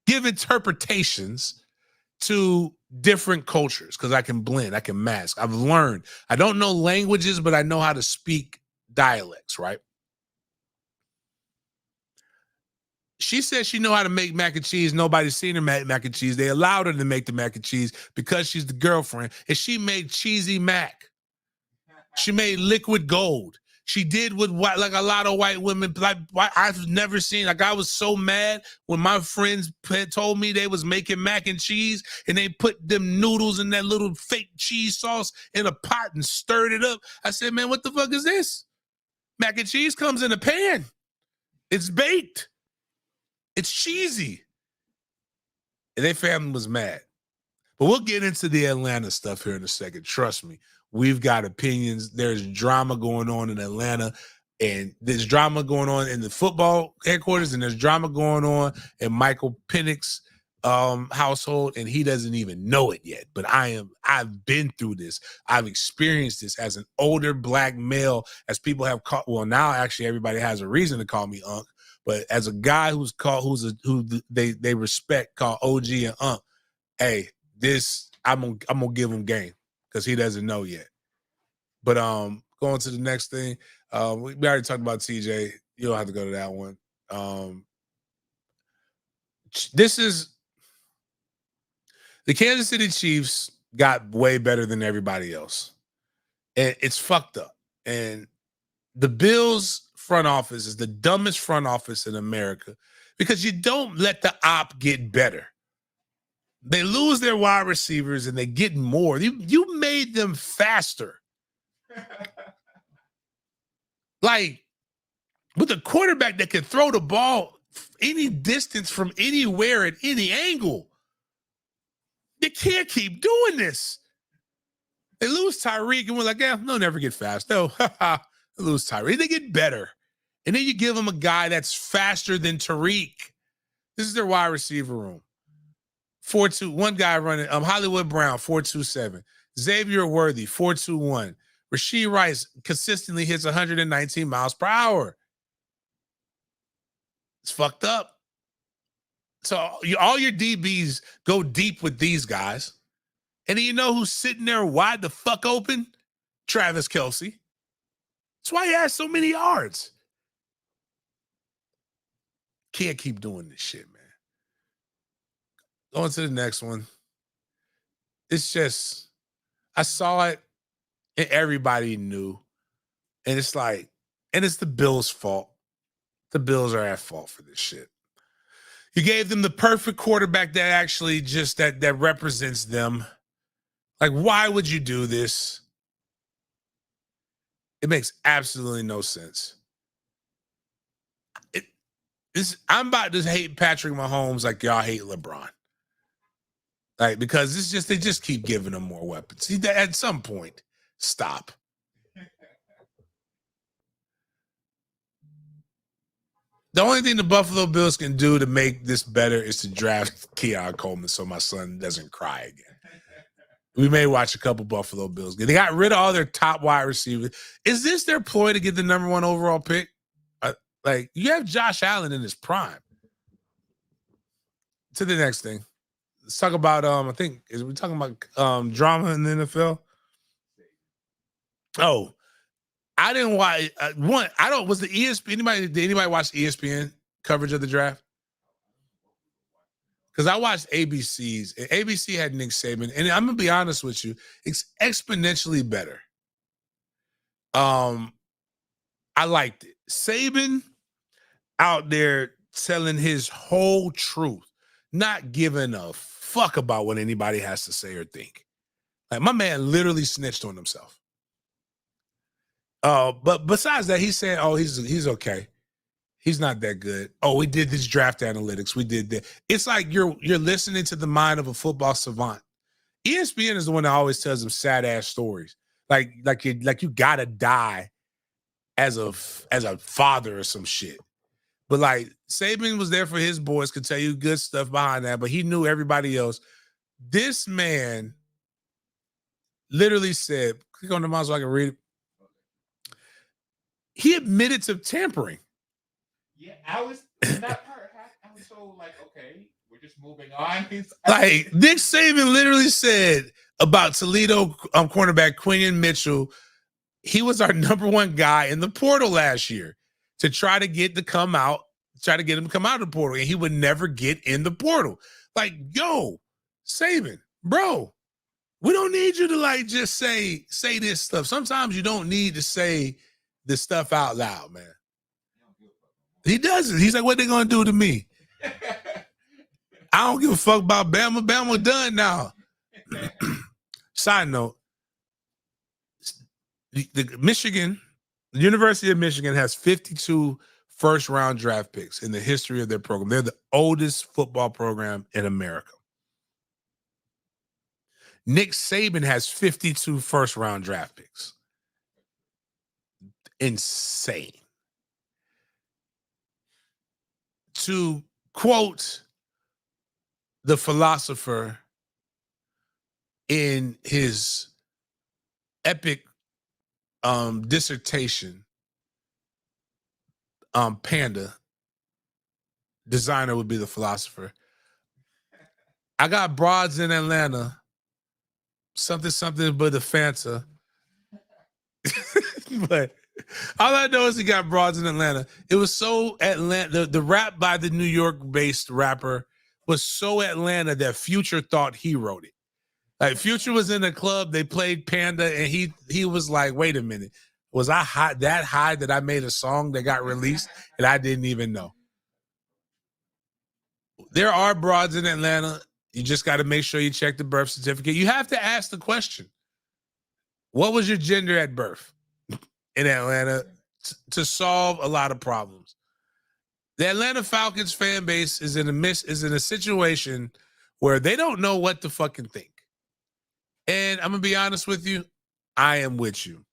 Speaker 1: Give interpretations to different cultures because I can blend, I can mask. I've learned. I don't know languages, but I know how to speak dialects, right? She says she know how to make mac and cheese. Nobody's seen her make mac and cheese. They allowed her to make the mac and cheese because she's the girlfriend, and she made cheesy mac. She made liquid gold. She did with white, like a lot of white women. Like I've never seen. Like I was so mad when my friends told me they was making mac and cheese and they put them noodles in that little fake cheese sauce in a pot and stirred it up. I said, man, what the fuck is this? Mac and cheese comes in a pan. It's baked. It's cheesy. And their family was mad. But we'll get into the Atlanta stuff here in a second. Trust me. We've got opinions. There's drama going on in Atlanta, and there's drama going on in the football headquarters, and there's drama going on in Michael Penix's household, and he doesn't even know it yet. But I've been through this. I've experienced this as an older black male, as people have called. Well, now actually everybody has a reason to call me Unc, but as a guy who they respect, called OG and Unc. Hey, this I'm gonna give him game. Because he doesn't know yet. But going to the next thing, we already talked about TJ. You don't have to go to that one. This is the Kansas City Chiefs got way better than everybody else. And it's fucked up. And the Bills front office is the dumbest front office in America because you don't let the op get better. They lose their wide receivers and they get more. You made them faster. Like with a quarterback that can throw the ball any distance from anywhere at any angle. They can't keep doing this. They lose Tyreek and we're like, yeah, they'll never get fast. No, they lose Tyreek. They get better. And then you give them a guy that's faster than Tyreek. This is their wide receiver room. 4.2, one guy running, Hollywood Brown, 4.27. Xavier Worthy, 4.21. Rashee Rice consistently hits 119 miles per hour. It's fucked up. So all your DBs go deep with these guys. And then you know who's sitting there wide the fuck open? Travis Kelce. That's why he has so many yards. Can't keep doing this shit, man. Going to the next one. It's just, I saw it and everybody knew. And it's like, and it's the Bills' fault. The Bills are at fault for this shit. You gave them the perfect quarterback that actually just, that represents them. Like, why would you do this? It makes absolutely no sense. I'm about to hate Patrick Mahomes like y'all hate LeBron. Like, because it's just they just keep giving him more weapons. At some point, stop. The only thing the Buffalo Bills can do to make this better is to draft Keon Coleman so my son doesn't cry again. We may watch a couple Buffalo Bills. They got rid of all their top wide receivers. Is this their ploy to get the #1 overall pick? Like, you have Josh Allen in his prime. To the next thing. Let's talk about, I think, is we talking about drama in the NFL? Oh, I didn't watch was the ESPN, did anybody watch ESPN coverage of the draft? Because I watched ABC's, and ABC had Nick Saban, and I'm gonna be honest with you, it's exponentially better. I liked it. Saban out there telling his whole truth, not giving a fuck about what anybody has to say or think. Like, my man literally snitched on himself. But besides that, he said, "Oh, he's okay. He's not that good. Oh, we did this draft analytics. We did that." It's like you're listening to the mind of a football savant. ESPN is the one that always tells them sad ass stories, like you gotta die as a father or some shit. But like, Saban was there for his boys, could tell you good stuff behind that, but he knew everybody else. This man literally said, click on the mouse so I can read it. He admitted to tampering.
Speaker 2: Yeah, I was that part. I was so like, okay, we're just moving on.
Speaker 1: Like, Nick Saban literally said about Toledo cornerback Quinion Mitchell, he was our #1 guy in the portal last year to try to get him to come out of the portal, and he would never get in the portal. Like, yo, Saban, bro, we don't need you to like just say this stuff. Sometimes you don't need to say this stuff out loud, man. He doesn't. He's like, what they gonna do to me? I don't give a fuck about Bama. Bama done now. Side note, the University of Michigan has 52 first-round draft picks in the history of their program. They're the oldest football program in America. Nick Saban has 52 first-round draft picks. Insane. To quote the philosopher in his epic dissertation, Panda, designer would be the philosopher. I got broads in Atlanta, something but a Fanta. But all I know is he got broads in Atlanta. It was so Atlanta. The rap by the New York-based rapper was so Atlanta that Future thought he wrote it. Like, Future was in a club, they played Panda, and he was like, "Wait a minute, was I that high that I made a song that got released and I didn't even know?" There are broads in Atlanta. You just got to make sure you check the birth certificate. You have to ask the question: what was your gender at birth? In Atlanta, to solve a lot of problems. The Atlanta Falcons fan base is in a situation where they don't know what to fucking think. And I'm gonna be honest with you, I am with you.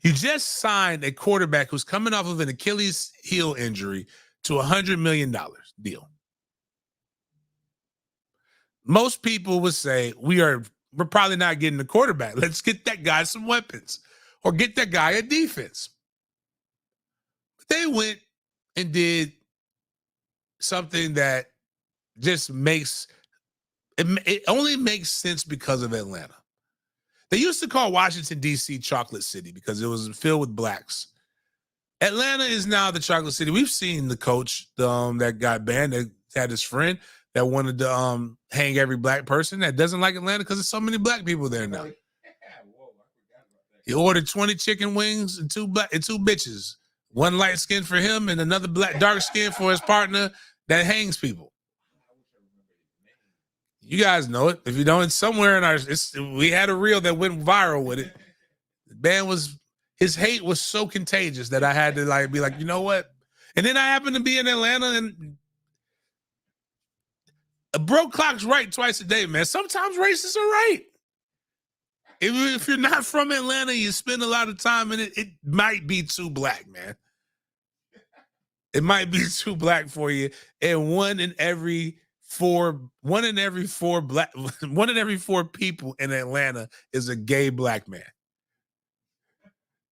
Speaker 1: You just signed a quarterback who's coming off of an Achilles heel injury to $100 million deal. Most people would say we're probably not getting the quarterback. Let's get that guy some weapons. Or get that guy a defense. But they went and did something that just makes it only makes sense because of Atlanta. They used to call Washington, D.C. Chocolate City because it was filled with blacks. Atlanta is now the Chocolate City. We've seen the coach that got banned, that had his friend that wanted to hang every black person that doesn't like Atlanta because there's so many black people there now. He ordered 20 chicken wings and two bitches. One light skin for him and another dark skin for his partner that hangs people. You guys know it. If you don't, it's somewhere in we had a reel that went viral with it. The band his hate was so contagious that I had to be like, you know what? And then I happen to be in Atlanta, and a broke clock's right twice a day, man. Sometimes racists are right. If you're not from Atlanta, you spend a lot of time in it, it might be too black, man. It might be too black for you. And one in every four people in Atlanta is a gay black man.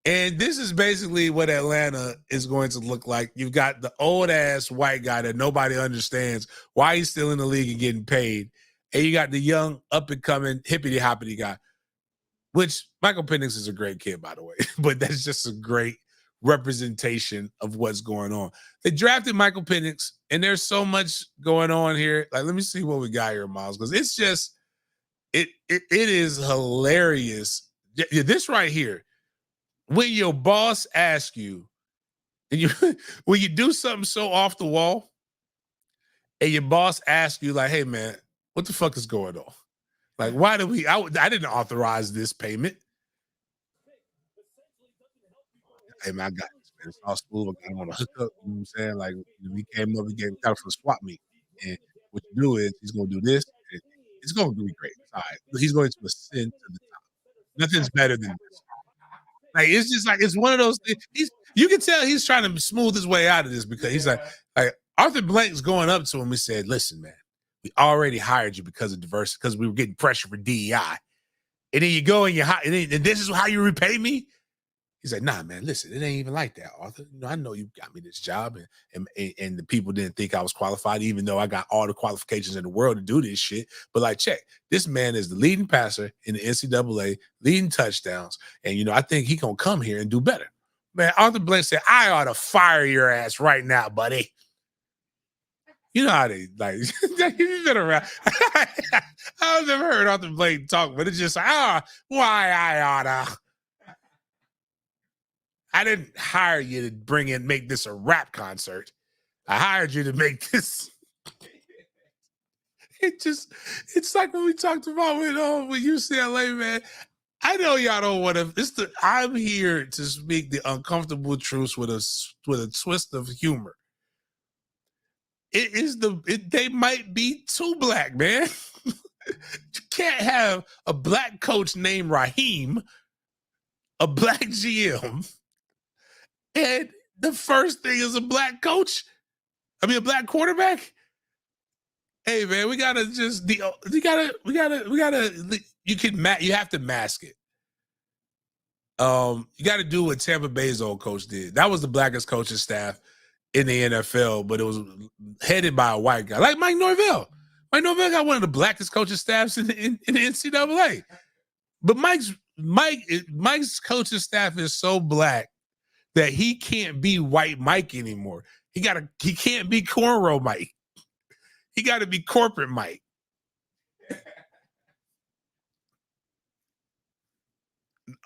Speaker 1: And this is basically what Atlanta is going to look like. You've got the old ass white guy that nobody understands why he's still in the league and getting paid. And you got the young up and coming hippity hoppity guy, which Michael Penix is a great kid, by the way, but that's just a great representation of what's going on. They drafted Michael Penix, and there's so much going on here. Like, let me see what we got here, Miles, because it's just it is hilarious. This right here, when your boss asks you, and you when you do something so off the wall, and your boss asks you, like, "Hey, man, what the fuck is going on? Like, why do we? I didn't authorize this payment." Hey, man, I got this, man. It's all smooth. I got him on a hookup. You know what I'm saying? Like, we came up, we got it from the swap meet. And what you do is he's going to do this. And it's going to be great. It's all right. He's going to ascend to the top. Nothing's better than this. Like, it's just like, it's one of those things. You can tell he's trying to smooth his way out of this because he's like Arthur Blank's going up to him and said, "Listen, man, we already hired you because of diversity, because we were getting pressure for DEI. And then you go and and this is how you repay me?" He's like, "Nah, man, listen, it ain't even like that, Arthur. You know, I know you got me this job, and the people didn't think I was qualified, even though I got all the qualifications in the world to do this shit. But like, check, this man is the leading passer in the NCAA, leading touchdowns, and you know, I think he gonna come here and do better." Man, Arthur Blank said, "I ought to fire your ass right now, buddy." You know how they like. He's been around. I've never heard Arthur Blank talk, but it's just like, why I oughta. I didn't hire you to make this a rap concert. I hired you to make this. It's like when we talked about with UCLA, man. I know y'all don't want to. I'm here to speak the uncomfortable truths with a twist of humor. They might be too black, man. You can't have a black coach named Raheem, a black GM, and the first thing is a black coach. I mean, a black quarterback. Hey, man, you have to mask it. You got to do what Tampa Bay's old coach did. That was the blackest coaching staff in the NFL, but it was headed by a white guy, like Mike Norvell. Mike Norvell got one of the blackest coaching staffs in the NCAA. But Mike's coaching staff is so black that he can't be white Mike anymore. He can't be cornrow Mike. He got to be corporate Mike.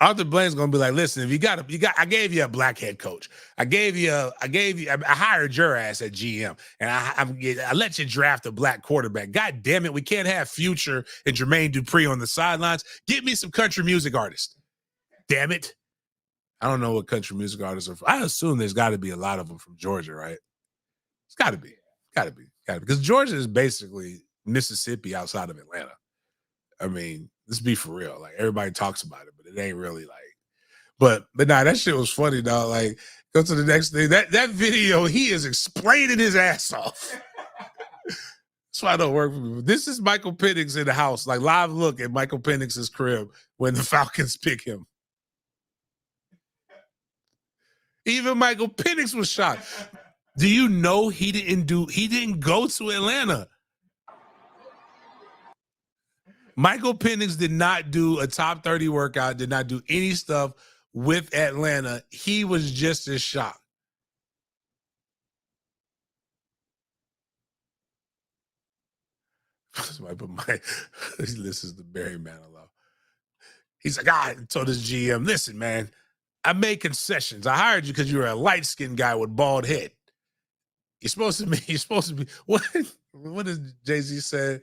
Speaker 1: Arthur Blank's gonna be like, "Listen, if I gave you a black head coach. I hired your ass at GM, and I let you draft a black quarterback. God damn it, we can't have Future and Jermaine Dupri on the sidelines. Get me some country music artists. Damn it." I don't know what country music artists are from. I assume there's got to be a lot of them from Georgia, right? It's got to be, because Georgia is basically Mississippi outside of Atlanta. I mean, let's be for real. Like, everybody talks about it, but it ain't really like. But nah, that shit was funny, dog. Like, go to the next thing. That video, he is explaining his ass off. That's why I don't work for people. This is Michael Penix in the house, like live look at Michael Penix's crib when the Falcons pick him. Even Michael Penix was shocked. Do you know he didn't go to Atlanta? Michael Penix did not do a top 30 workout, did not do any stuff with Atlanta. He was just as shocked. This is the Barry Manilow. He's like, I told his GM, "Listen, man, I made concessions. I hired you because you were a light-skinned guy with bald head. You're supposed to be, what does Jay-Z say?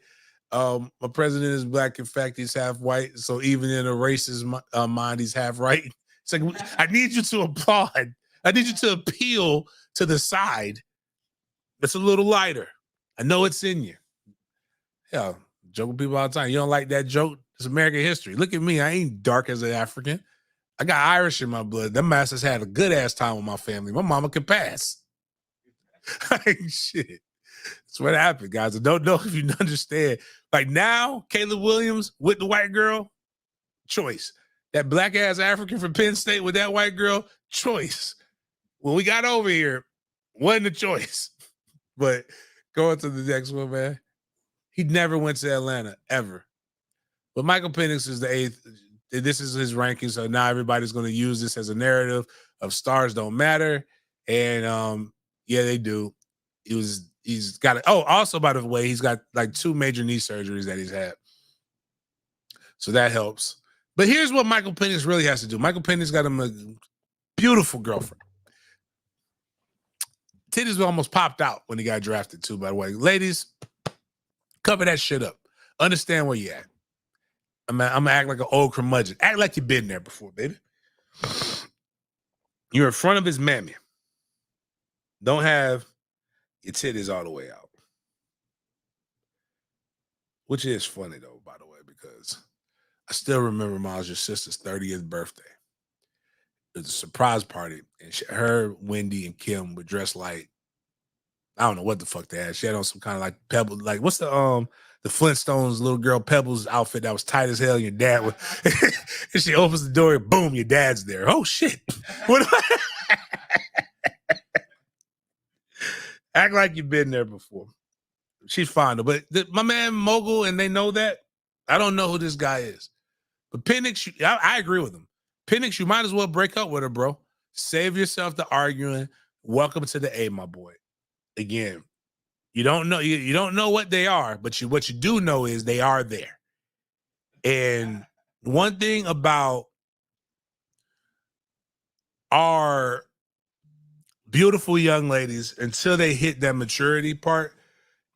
Speaker 1: My president is black. In fact, he's half white. So even in a racist mind, he's half right." It's like, I need you to applaud I need you to appeal to the side that's a little lighter. I know it's in you. Yeah, joke with people all the time. You don't like that joke? It's American history. Look at me. I ain't dark as an African. I got Irish in my blood. Them masters had a good ass time with my family. My mama could pass. Shit. That's what happened, guys. I don't know if you understand. Like now, Caleb Williams with the white girl, choice. That black ass African from Penn State with that white girl, choice. When we got over here, wasn't a choice. But going to the next one, man. He never went to Atlanta, ever. But Michael Penix is the 8th. This is his ranking, so now everybody's going to use this as a narrative of stars don't matter. And yeah, they do. He's got it. Oh, also, by the way, he's got like 2 major knee surgeries that he's had. So that helps. But here's what Michael Penix really has to do. Michael Penix got him a beautiful girlfriend. Titties almost popped out when he got drafted, too, by the way. Ladies, cover that shit up. Understand where you at. I'm going to act like an old curmudgeon. Act like you've been there before, baby. You're in front of his mammy. Don't have your titties all the way out. Which is funny, though, by the way, because I still remember Miles, your sister's 30th birthday. It was a surprise party, and her, Wendy, and Kim were dressed like, I don't know what the fuck they had. She had on some kind of like pebble, like what's the Flintstones little girl Pebbles outfit that was tight as hell. Your dad was, and she opens the door, and boom, your dad's there. Oh shit! What? Act like you've been there before. She's fine, but my man Mogul, and they know that. I don't know who this guy is, but Penix, I agree with him. Penix, you might as well break up with her, bro. Save yourself the arguing. Welcome to the A, my boy. Again, you don't know you don't know what they are, but what you do know is they are there. And one thing about our beautiful young ladies until they hit that maturity part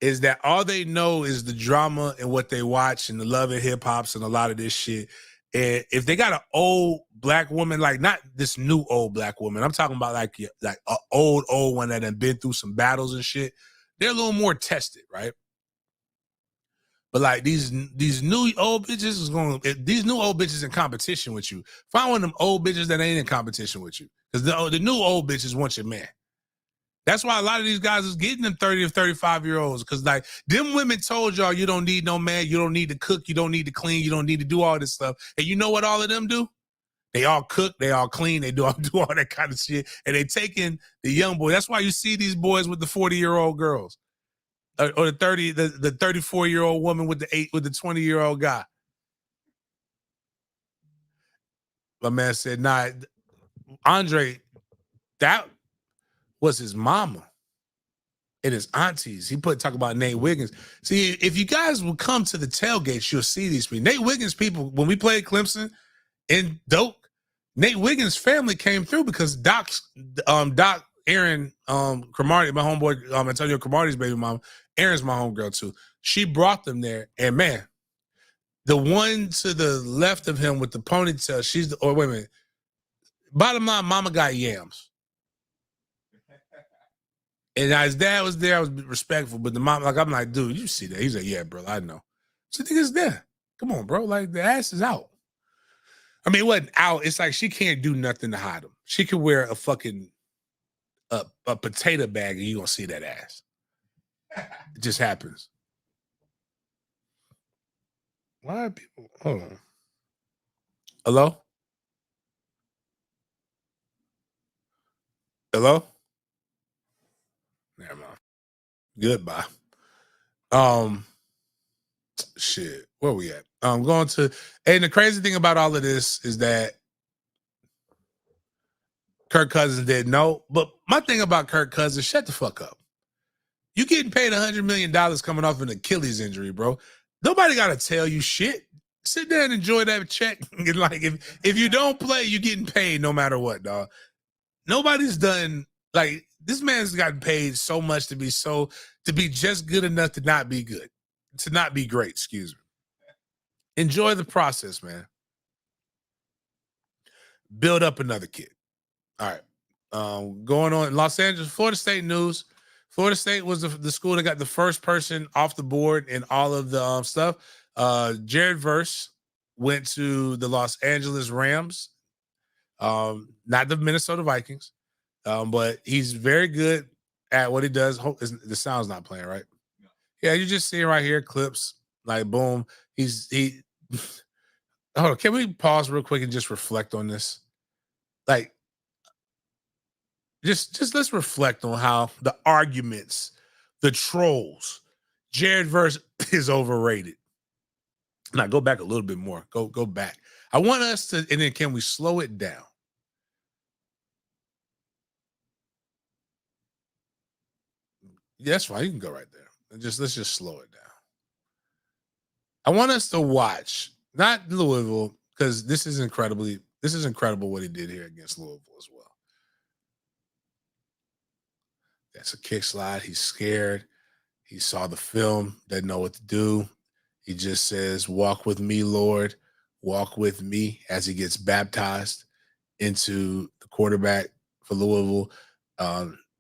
Speaker 1: is that all they know is the drama and what they watch and the love and hip hops and a lot of this shit. And if they got an old black woman, like not this new old black woman, I'm talking about like an old one that had been through some battles and shit, they're a little more tested, right? But like these new old bitches these new old bitches in competition with you. Find one of them old bitches that ain't in competition with you. Because the new old bitches want your man. That's why a lot of these guys is getting them 30 or 35-year-olds. Because like them women told y'all you don't need no man, you don't need to cook, you don't need to clean, you don't need to do all this stuff. And you know what all of them do? They all cook, they all clean, they do all that kind of shit. And they taking the young boy. That's why you see these boys with the 40-year-old girls. Or the 34-year-old woman with the 20-year-old guy. My man said, nah, Andre, that was his mama and his aunties. He talk about Nate Wiggins. See, if you guys will come to the tailgates, you'll see these people. Nate Wiggins people, when we played Clemson in Doak, Nate Wiggins' family came through because Doc Aaron Cromartie, my homeboy, Antonio Cromartie's baby mom, Aaron's my homegirl too. She brought them there, and man, the one to the left of him with the ponytail, wait a minute. Bottom line, mama got yams. And his dad was there, I was respectful, but the mom, like, I'm like, dude, you see that? He's like, yeah, bro, I know. So I think it's there. Come on, bro. Like, the ass is out. I mean, it wasn't out. It's like she can't do nothing to hide him. She could wear a fucking a potato bag and you gonna see that ass. It just happens. Why are people? Hold on. Hello? Hello? Never mind. Goodbye. Shit. Where we at? I'm going to, and the crazy thing about all of this is that Kirk Cousins didn't know. But my thing about Kirk Cousins, shut the fuck up. You getting paid $100 million coming off an Achilles injury, bro. Nobody got to tell you shit. Sit there and enjoy that check. Like if you don't play, you're getting paid no matter what, dog. Nobody's done, like, this man's gotten paid so much to be just good enough to not be good. To not be great, excuse me. Enjoy the process, man. Build up another kid. All right. Going on in Los Angeles, Florida State news. Florida State was the school that got the first person off the board in all of the stuff. Jared Verse went to the Los Angeles Rams, not the Minnesota Vikings, but he's very good at what he does. The sound's not playing, right? No. Yeah, you just see right here clips like boom. He. Hold on, can we pause real quick and just reflect on this? Like, just let's reflect on how the arguments, the trolls, Jared Verse is overrated. Now go back a little bit more. Go back. I want us to, and then can we slow it down? Yeah, that's fine. You can go right there. Let's just slow it down. I want us to watch, not Louisville, because this is incredible what he did here against Louisville as well. That's a kick slide. He's scared. He saw the film, doesn't know what to do. He just says, "Walk with me, Lord. Walk with me," as he gets baptized into the quarterback for Louisville.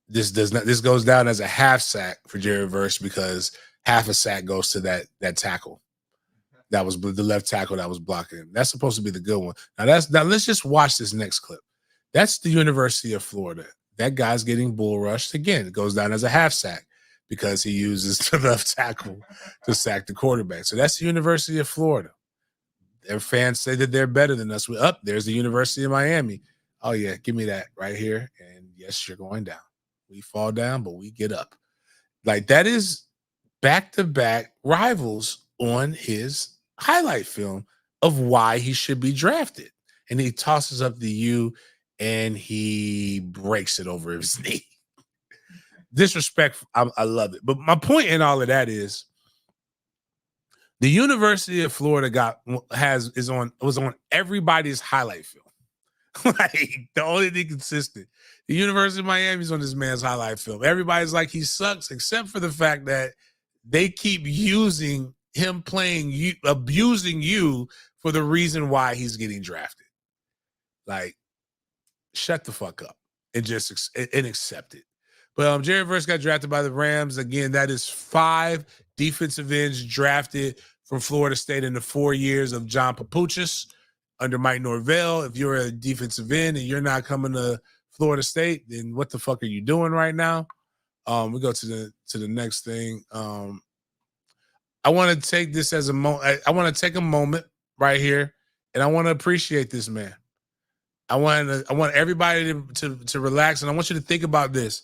Speaker 1: This goes down as a half sack for Jared Verse because half a sack goes to that tackle. That was the left tackle that was blocking him. That's supposed to be the good one. Now let's just watch this next clip. That's the University of Florida. That guy's getting bull rushed again. It goes down as a half sack because he uses the left tackle to sack the quarterback. So that's the University of Florida. Their fans say that they're better than us. There's the University of Miami. Oh yeah, give me that right here. And yes, you're going down. We fall down, but we get up. Like, that is back-to-back rivals on his highlight film of why he should be drafted. And he tosses up the U and he breaks it over his knee. Disrespect. I love it. But my point in all of that is the University of Florida was on everybody's highlight film. Like, the only thing consistent. The University of Miami is on this man's highlight film. Everybody's like, he sucks, except for the fact that they keep using him playing you, abusing you for the reason why he's getting drafted. Like, shut the fuck up and just accept it. But Jared Verse got drafted by the Rams. Again, that is 5 defensive ends drafted from Florida State in the 4 years of John Papuchis under Mike Norvell. If you're a defensive end and you're not coming to Florida State, then what the fuck are you doing right now? We go to the next thing. I want to take this as a moment. I want to take a moment right here, and I want to appreciate this man. I want everybody to relax, and I want you to think about this.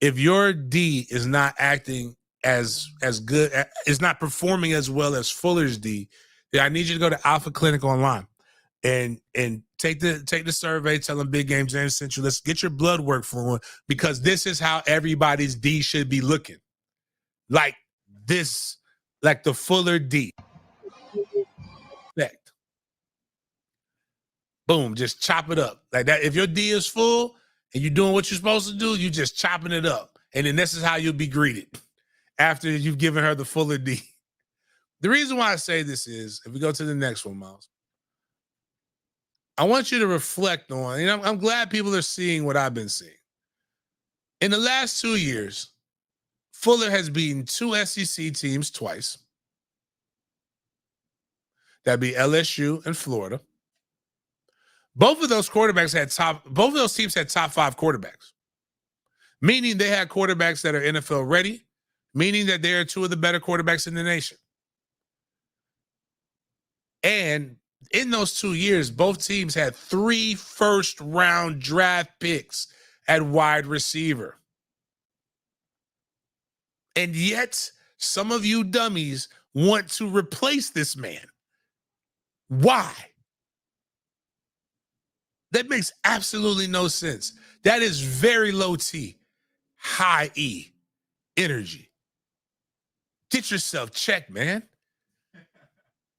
Speaker 1: If your D is not acting as good, is not performing as well as Fuller's D, then I need you to go to Alpha Clinic online and take the survey. Tell them Big Game James sent you. Let's get your blood work for because this is how everybody's D should be looking. Like this, like the Fuller D. Boom, just chop it up. Like that. If your D is full and you're doing what you're supposed to do, you just chopping it up. And then this is how you'll be greeted after you've given her the Fuller D. The reason why I say this is, if we go to the next one, Miles, I want you to reflect on, and I'm glad people are seeing what I've been seeing. In the last 2 years, Fuller has beaten 2 SEC teams twice. That'd be LSU and Florida. Both of those teams had top 5 quarterbacks, meaning they had quarterbacks that are NFL ready, meaning that they are 2 of the better quarterbacks in the nation. And in those 2 years, both teams had 3 first-round draft picks at wide receiver. And yet, some of you dummies want to replace this man. Why? That makes absolutely no sense. That is very low T, high E energy. Get yourself checked, man.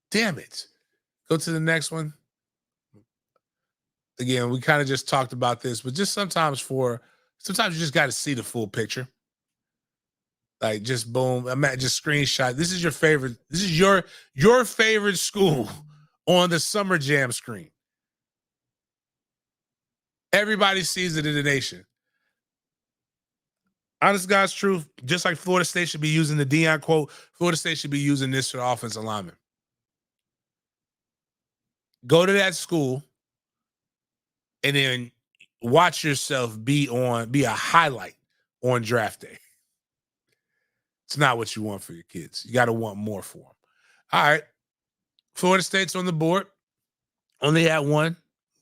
Speaker 1: Damn it. Go to the next one. Again, we kind of just talked about this, but just sometimes you just got to see the full picture. Like, just boom, just screenshot. This is your favorite. This is your favorite school on the Summer Jam screen. Everybody sees it in the nation. Honest God's truth, just like Florida State should be using the Deion quote, Florida State should be using this for the offensive lineman. Go to that school and then watch yourself be a highlight on draft day. It's not what you want for your kids. You got to want more for them. All right. Florida State's on the board. Only had one.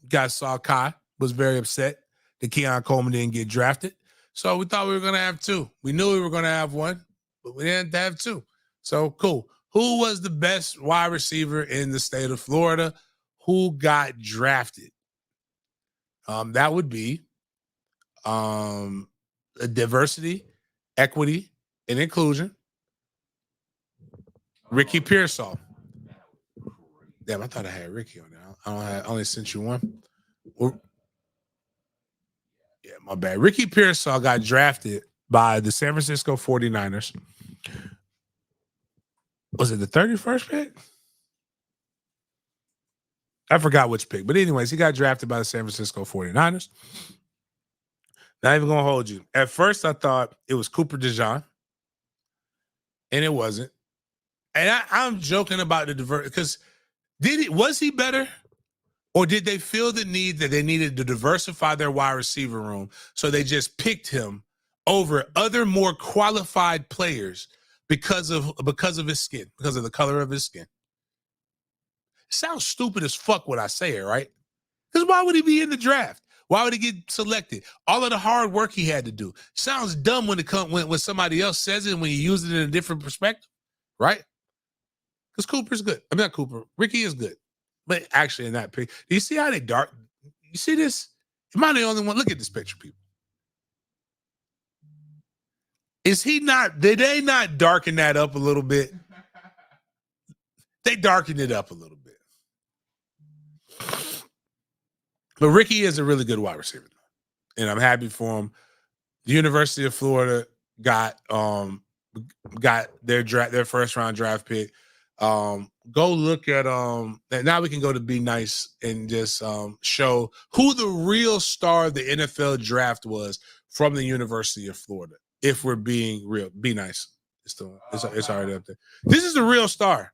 Speaker 1: Guys saw Kai, was very upset that Keon Coleman didn't get drafted. So we thought we were going to have two. We knew we were going to have one, but we didn't have two. So cool. Who was the best wide receiver in the state of Florida? Who got drafted? That would be diversity, equity, and inclusion. Ricky Pearsall. Damn, I thought I had Ricky on there. I only sent you one. Well, yeah, my bad. Ricky Pearsall got drafted by the San Francisco 49ers. Was it the 31st pick? I forgot which pick. But anyways, he got drafted by the San Francisco 49ers. Not even going to hold you. At first, I thought it was Cooper DeJean. And it wasn't. And I'm joking about the diversity because was he better? Or did they feel the need that they needed to diversify their wide receiver room, so they just picked him over other more qualified players because of his skin, because of the color of his skin? It sounds stupid as fuck when I say it, right? Because why would he be in the draft? Why would he get selected? All of the hard work he had to do. Sounds dumb when somebody else says it and when you use it in a different perspective, right? Because Cooper's good. I mean, not Cooper. Ricky is good. But actually in that pic, do you see how they dark? You see this? Am I the only one? Look at this picture, people. Is he not, did they not darken that up a little bit? They darkened it up a little bit. But Ricky is a really good wide receiver. And I'm happy for him. The University of Florida got their first round draft pick. Go look at now we can go to Be Nice and just show who the real star of the NFL draft was from the University of Florida. If we're being real, Be Nice. It's already up there. This is the real star.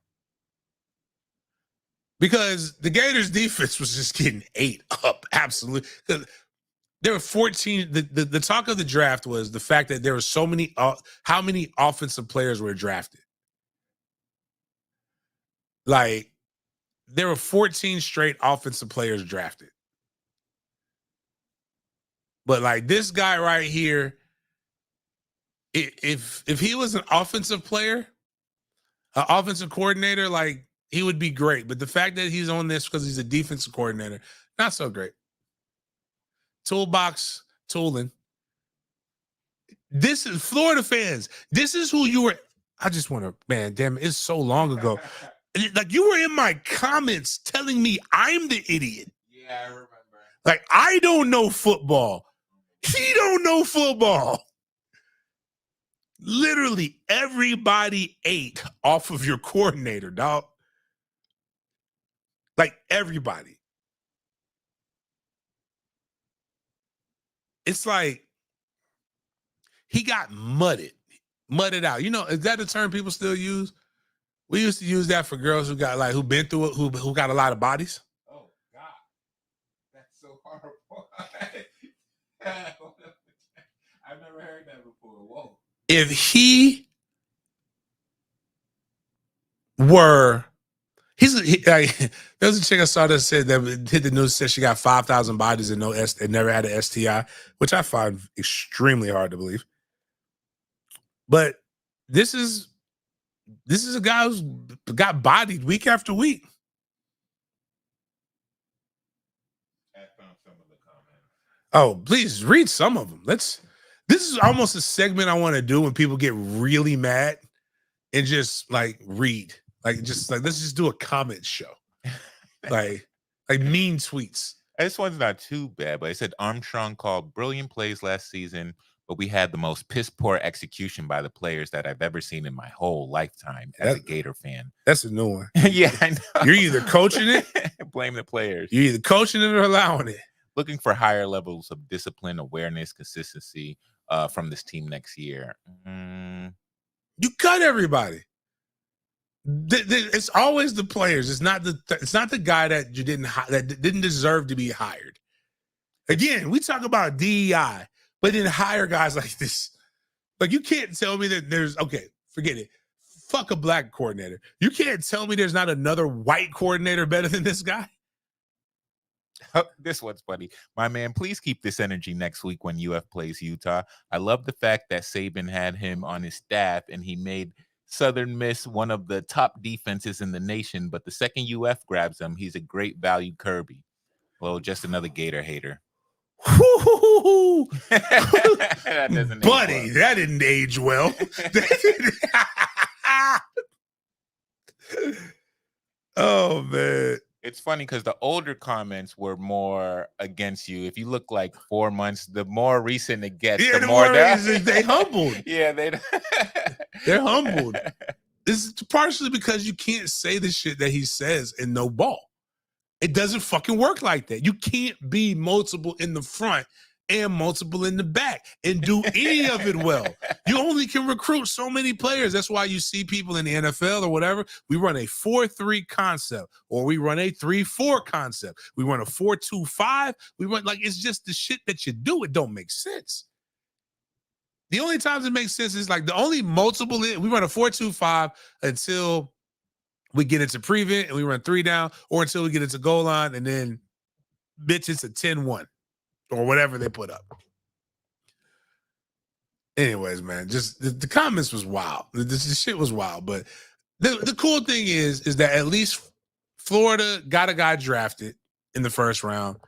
Speaker 1: Because the Gators defense was just getting ate up. Absolutely. There were 14. The talk of the draft was the fact that there were so many how many offensive players were drafted. Like, there were 14 straight offensive players drafted. But like this guy right here, if he was an offensive player, an offensive coordinator, like he would be great. But the fact that he's on this because he's a defensive coordinator, not so great. Toolbox tooling. This is Florida fans. This is who you were. I just want to, man, damn it, it's so long ago. Like, you were in my comments telling me I'm the idiot.
Speaker 2: Yeah, I remember.
Speaker 1: Like, I don't know football. He don't know football. Literally everybody ate off of your coordinator, dog. Like, everybody. It's like he got mudded out. You know, is that a term people still use? We used to use that for girls who got who been through it, who got a lot of bodies.
Speaker 2: Oh God, that's so horrible. I've never heard that before. Whoa.
Speaker 1: If he were, there's a chick I saw that said that hit the news, said she got 5,000 bodies and never had an STI, which I find extremely hard to believe. But this is a guy who's got bodied week after week.
Speaker 2: I found some of the comments.
Speaker 1: Oh, please read some of them. This is almost a segment I want to do when people get really mad and just like read. Let's just do a comment show. like mean tweets.
Speaker 2: This one's not too bad, but it said Armstrong called brilliant plays last season, but we had the most piss poor execution by the players that I've ever seen in my whole lifetime as a Gator fan.
Speaker 1: That's a new one.
Speaker 2: Yeah, I know.
Speaker 1: You're either coaching it,
Speaker 2: blame the players.
Speaker 1: you're either coaching it or allowing it.
Speaker 2: looking for higher levels of discipline, awareness, consistency from this team next year.
Speaker 1: You cut everybody. It's always the players. It's not the guy that you that didn't deserve to be hired. Again, we talk about DEI, but then hire guys like this. Like, you can't tell me that there's forget it. Fuck a black coordinator. You can't tell me there's not another white coordinator better than this guy.
Speaker 2: This one's funny. My man, please keep this energy next week when UF plays Utah. I love the fact that Saban had him on his staff and he made Southern Miss one of the top defenses in the nation, but the second UF grabs him, he's a great value Kirby. Well, just another Gator hater.
Speaker 1: That doesn't buddy, that didn't age well. Oh, man.
Speaker 2: It's funny because the older comments were more against you. If you look like 4 months, the more recent it gets, the more
Speaker 1: they humbled.
Speaker 2: Yeah,
Speaker 1: they're humbled. This is partially because you can't say the shit that he says and no ball. It doesn't fucking work like that. You can't be multiple in the front and multiple in the back and do any of it well. You only can recruit so many players. That's why you see people in the NFL or whatever. We run a 4-3 concept, or we run a 3-4 concept. We run a 4-2-5. We run, like, it's just the shit that you do. It don't make sense. The only times it makes sense is like the only multiple, we run a 4-2-5 until we get into prevent and we run 3 down, or until we get into goal line, and then bitch, it's a 10-1 or whatever they put up. Anyways, man, just the comments was wild. The shit was wild. But the cool thing is that at least Florida got a guy drafted in the first round,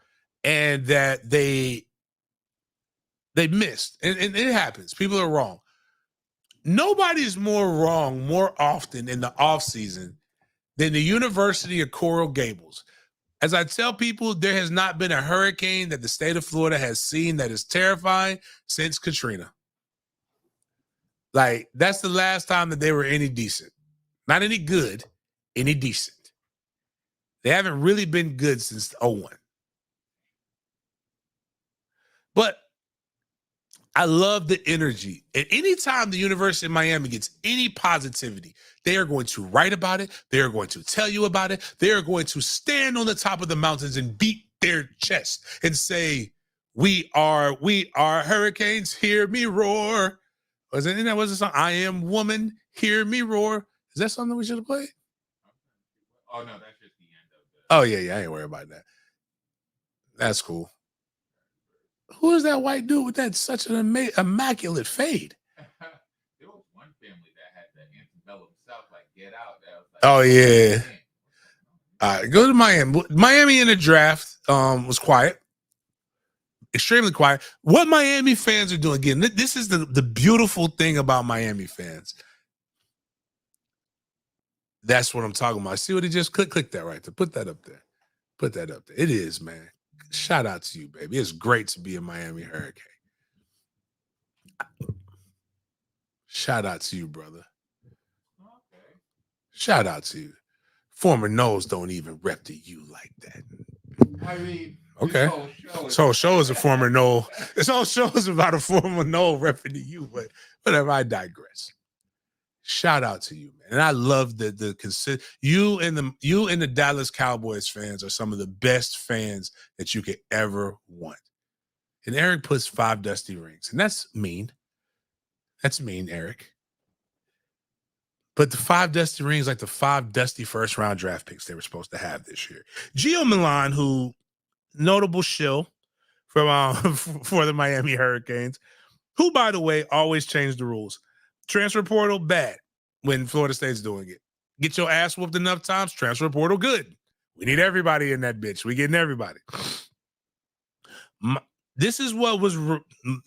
Speaker 1: and that they missed. And it happens. People are wrong. Nobody's more wrong more often in the offseason than the University of Coral Gables. As I tell people, there has not been a hurricane that the state of Florida has seen that is terrifying since Katrina. Like, that's the last time that they were any decent. Not any good, any decent. They haven't really been good since 2001. But I love the energy. And anytime the University of Miami gets any positivity, they are going to write about it. They are going to tell you about it. They are going to stand on the top of the mountains and beat their chest and say, we are Hurricanes, hear me roar. Was the song? I am woman, hear me roar. Is that something we should have played?
Speaker 2: Oh, no, that's just the end of it.
Speaker 1: Oh, yeah, I ain't worried about that. That's cool. Who is that white dude with that such an immaculate fade?
Speaker 2: There was one family that had the antebellum South, like, get out. That was like,
Speaker 1: oh, yeah. All right, go to Miami. Miami in the draft was quiet. Extremely quiet. What Miami fans are doing, again, this is the beautiful thing about Miami fans. That's what I'm talking about. See what he just click that right there. Put that up there. Put that up there. It is, man. Shout out to you, baby. It's great to be a Miami Hurricane. Shout out to you, brother.
Speaker 2: Okay.
Speaker 1: Shout out to you. Former Noles don't even rep the U like that.
Speaker 2: I mean,
Speaker 1: okay. This whole show is a former Nole. This whole show is about a former Nole repping the U, but whatever, I digress. Shout out to you, man. And I love the you and the Dallas Cowboys fans are some of the best fans that you could ever want. And Eric puts 5 dusty rings, and that's mean. That's mean, Eric. But the 5 dusty rings, like the 5 dusty first round draft picks they were supposed to have this year. Gio Milan, who notable shill from for the Miami Hurricanes, who, by the way, always changed the rules. Transfer portal, bad when Florida State's doing it. Get your ass whooped enough times, transfer portal, good. We need everybody in that bitch. We getting everybody. This is what was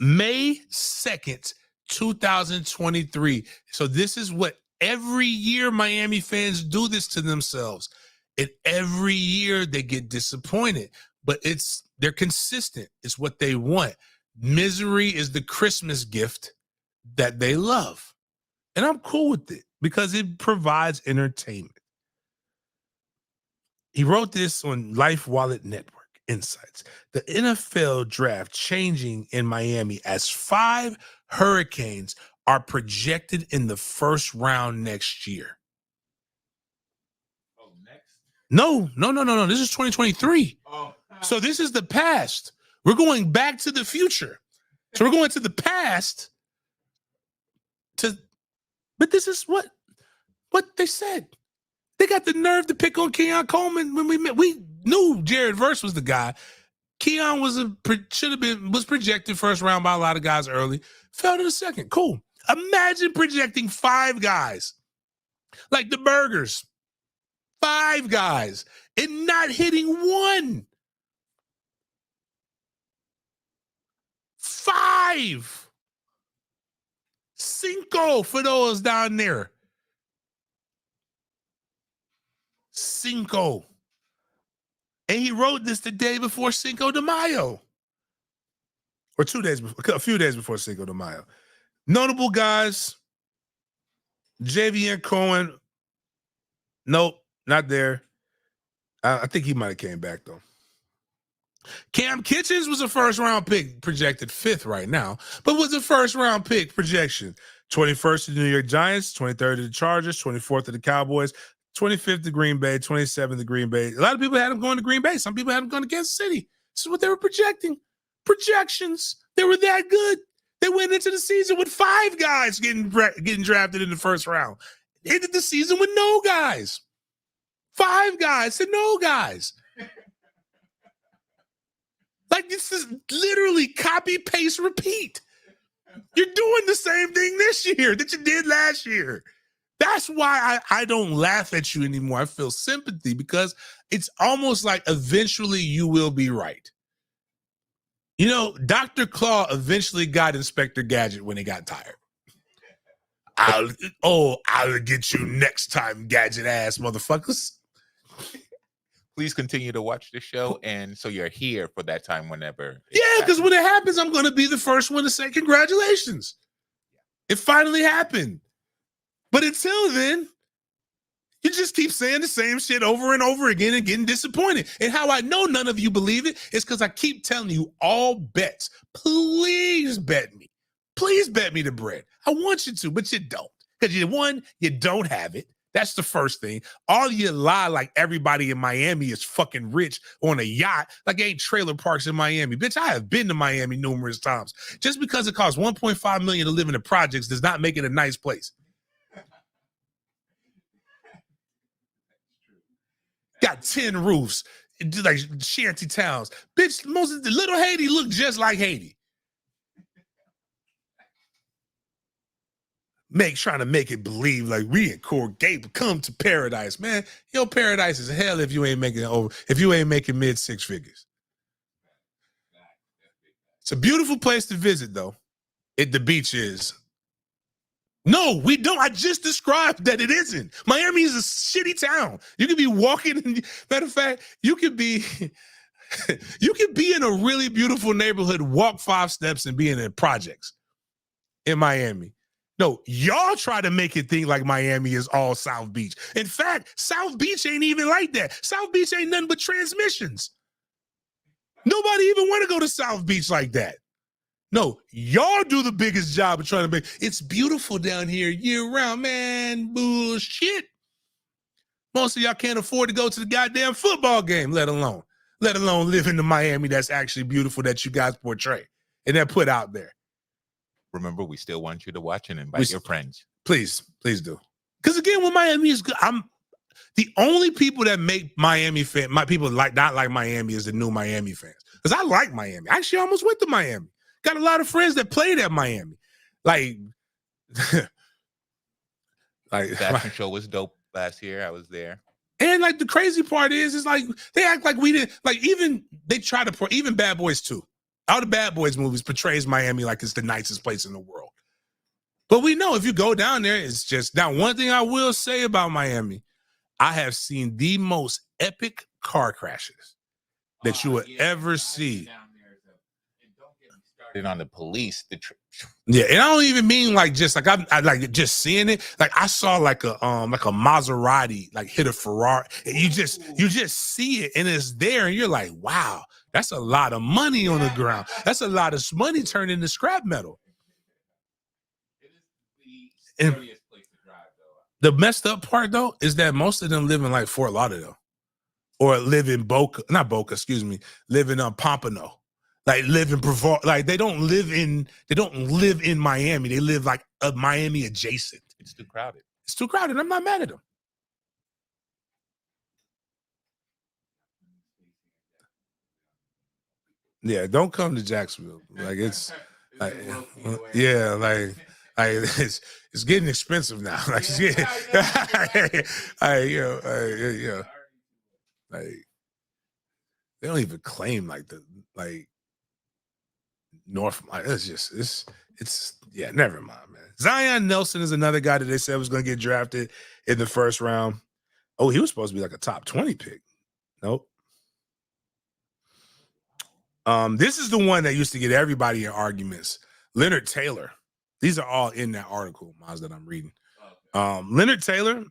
Speaker 1: May 2nd, 2023. So this is what every year Miami fans do this to themselves. And every year they get disappointed. But they're consistent. It's what they want. Misery is the Christmas gift that they love. And I'm cool with it because it provides entertainment. He wrote this on Life Wallet Network. insights. The NFL draft changing in Miami as 5 Hurricanes are projected in the first round next year.
Speaker 2: Oh, next?
Speaker 1: No. This is 2023.
Speaker 2: Oh.
Speaker 1: So this is the past. We're going back to the future. So we're going to the past but this is what they said. They got the nerve to pick on Keon Coleman when we met. We knew Jared Verse was the guy. Keon was projected first round by a lot of guys early. Fell to the second. Cool. Imagine projecting 5 guys like the Burgers. 5 guys and not hitting 1. 5. Cinco for those down there. Cinco. And he wrote this the day before Cinco de Mayo. Or 2 days before, a few days before Cinco de Mayo. Notable guys. JVN Cohen. Nope, not there. I think he might have came back, though. Cam Kitchens was a first-round pick, projected 5th right now, but was a first-round pick projection. 21st to the New York Giants, 23rd to the Chargers, 24th to the Cowboys, 25th to Green Bay, 27th to Green Bay. A lot of people had him going to Green Bay. Some people had him going to Kansas City. This is what they were projecting. Projections. They were that good. They went into the season with 5 guys getting drafted in the first round. They ended the season with no guys. 5 guys to no guys. Like, this is literally copy, paste, repeat. You're doing the same thing this year that you did last year. That's why I don't laugh at you anymore. I feel sympathy because it's almost like eventually you will be right. You know, Dr. Claw eventually got Inspector Gadget when he got tired. I'll get you next time, gadget ass motherfuckers.
Speaker 2: Please continue to watch the show, and so you're here for that time whenever.
Speaker 1: Yeah, because when it happens, I'm going to be the first one to say congratulations. It finally happened. But until then, you just keep saying the same shit over and over again and getting disappointed. And how I know none of you believe it is because I keep telling you all bets. Please bet me. Please bet me the bread. I want you to, but you don't. Because you don't have it. That's the first thing. All you lie like everybody in Miami is fucking rich on a yacht, like ain't trailer parks in Miami. Bitch, I have been to Miami numerous times. Just because it costs $1.5 million to live in the projects does not make it a nice place. Got 10 roofs, like shanty towns. Bitch, most of the little Haiti look just like Haiti. Trying to make it believe like we in Core Gate come to paradise, man. Yo, paradise is hell if you ain't making mid 6 figures. It's a beautiful place to visit, though. The beach is. No, we don't. I just described that it isn't. Miami is a shitty town. You could be walking. Matter of fact, you could be in a really beautiful neighborhood, walk 5 steps, and be in the projects in Miami. No, y'all try to make it think like Miami is all South Beach. In fact, South Beach ain't even like that. South Beach ain't nothing but transmissions. Nobody even want to go to South Beach like that. No, y'all do the biggest job of trying to make it's beautiful down here year round, man. Bullshit. Most of y'all can't afford to go to the goddamn football game, let alone live in the Miami that's actually beautiful that you guys portray and that put out there.
Speaker 2: Remember, we still want you to watch and invite your friends.
Speaker 1: Please do. Because again, when Miami is good, I'm the only people that make Miami fan. My people not like Miami is the new Miami fans. Because I like Miami. I actually almost went to Miami. Got a lot of friends that played at Miami. Like
Speaker 2: The fashion show was dope last year. I was there.
Speaker 1: And like the crazy part is like they act like we didn't like even Bad Boys 2. All the Bad Boys movies portrays Miami like it's the nicest place in the world. But we know if you go down there, it's just now. One thing I will say about Miami, I have seen the most epic car crashes that you would ever see.
Speaker 2: started on the police.
Speaker 1: Yeah, and I don't even mean like just like I like just seeing it. Like I saw like a Maserati like hit a Ferrari. And you just see it and it's there, and you're like, wow, that's a lot of money on the ground. That's a lot of money turned into scrap metal.
Speaker 2: It is the scariest place to drive,
Speaker 1: though. The messed up part though is that most of them live in like Fort Lauderdale, or live in live in Pompano. Like live in Brevard, like they don't live in Miami. They live like Miami adjacent.
Speaker 2: It's too crowded.
Speaker 1: It's too crowded. I'm not mad at them. Yeah, don't come to Jacksonville. Like it's like, yeah, like it's getting expensive now. Like it's getting, like they don't even claim like the North. Like it's yeah. Never mind, man. Zion Nelson is another guy that they said was going to get drafted in the first round. Oh, he was supposed to be like a top 20 pick. Nope. This is the one that used to get everybody in arguments. Leonard Taylor. These are all in that article, Miles, that I'm reading. Leonard Taylor.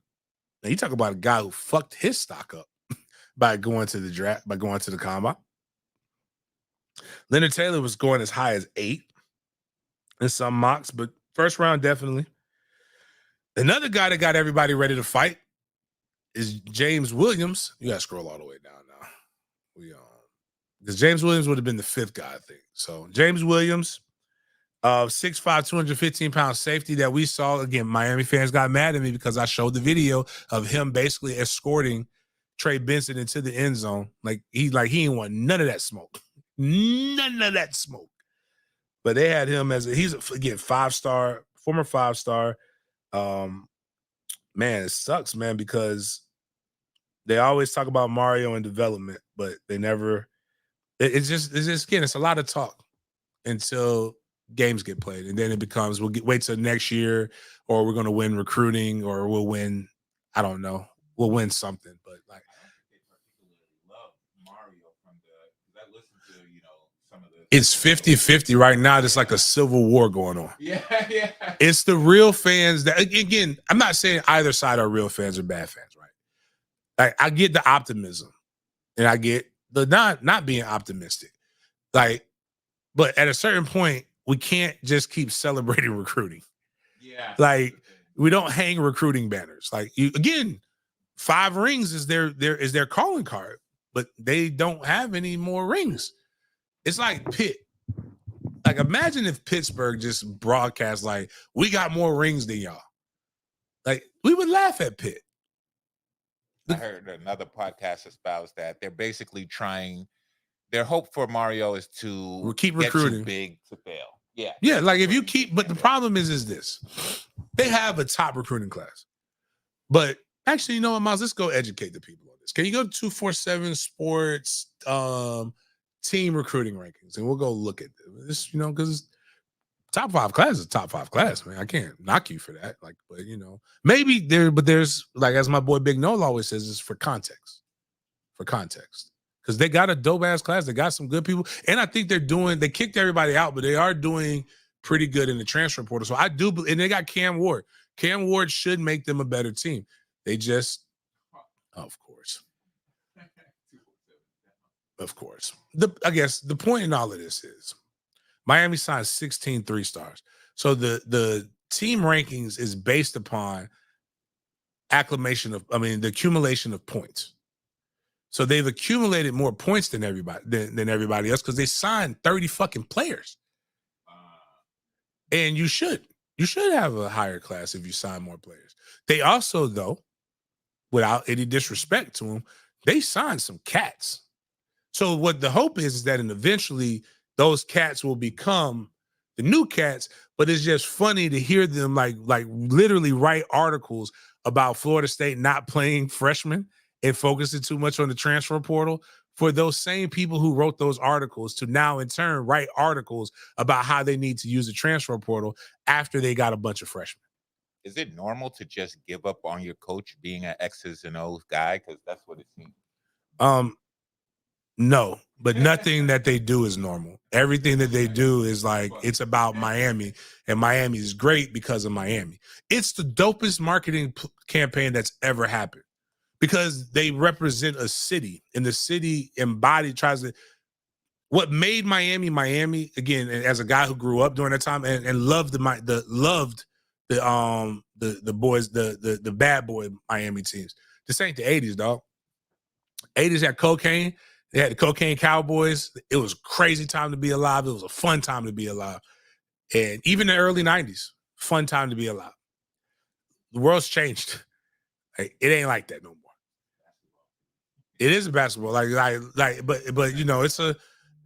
Speaker 1: Now you talk about a guy who fucked his stock up by going to the draft, by going to the combine. Leonard Taylor was going as high as 8 in some mocks, but first round, definitely. Another guy that got everybody ready to fight is James Williams. You gotta scroll all the way down now. Because James Williams would have been the 5th guy, I think. So James Williams, 6'5", 215-pound safety that we saw. Again, Miami fans got mad at me because I showed the video of him basically escorting Trey Benson into the end zone. Like he didn't want none of that smoke. None of that smoke. But they had him as he's again 5-star, former 5-star. Man, it sucks, man, because they always talk about Mario and development, but they never. It's just again, it's a lot of talk until games get played, and then it becomes wait till next year, or we're going to win recruiting, or we'll win. I don't know. We'll win something, but like. It's 50-50 right now. There's like a civil war going on.
Speaker 2: Yeah.
Speaker 1: It's the real fans that, again, I'm not saying either side are real fans or bad fans, right? Like I get the optimism and I get the not being optimistic. Like, but at a certain point, we can't just keep celebrating recruiting.
Speaker 2: Yeah.
Speaker 1: Like we don't hang recruiting banners. Like again, 5 rings is their calling card, but they don't have any more rings. It's like Pitt. Like, imagine if Pittsburgh just broadcast like, we got more rings than y'all. Like, we would laugh at Pitt.
Speaker 2: I heard another podcast espouse that they're basically trying. Their hope for Mario is to
Speaker 1: keep recruiting.
Speaker 2: Get too big to fail. Yeah.
Speaker 1: Yeah, like if you keep, but the problem is this. They have a top recruiting class. But actually, you know what, Miles? Let's go educate the people on this. Can you go to 247 Sports team recruiting rankings, and we'll go look at this, because top 5 class is top 5 class, man. I can't knock you for that. Like, but maybe there's like, as my boy Big Noel always says, it's for context. Because they got a dope ass class. They got some good people. And I think they kicked everybody out, but they are doing pretty good in the transfer portal. So I do, and they got Cam Ward. Cam Ward should make them a better team. They just, of course. Of course. I guess the point in all of this is Miami signed 16 3-stars. So the team rankings is based upon the accumulation of points. So they've accumulated more points than everybody else because they signed 30 fucking players. And you should have a higher class if you sign more players. They also, though, without any disrespect to them, they signed some cats. So what the hope is that eventually those cats will become the new cats, but it's just funny to hear them like literally write articles about Florida State not playing freshmen and focusing too much on the transfer portal for those same people who wrote those articles to now in turn write articles about how they need to use the transfer portal after they got a bunch of freshmen.
Speaker 2: Is it normal to just give up on your coach being an X's and O's guy? Because that's what it seems.
Speaker 1: No, but nothing that they do is normal. Everything that they do is like, it's about Miami, and Miami is great because of Miami. It's the dopest marketing campaign that's ever happened because they represent a city, and the city tries to. What made Miami Miami, again, as a guy who grew up during that time and loved the boys, the bad boy Miami teams. This ain't the 80s, dog. 80s had cocaine. They had the cocaine cowboys. It was a crazy time to be alive. It was a fun time to be alive. And even the early 90s, fun time to be alive. The world's changed. Like, it ain't like that no more. It is a basketball. But you know,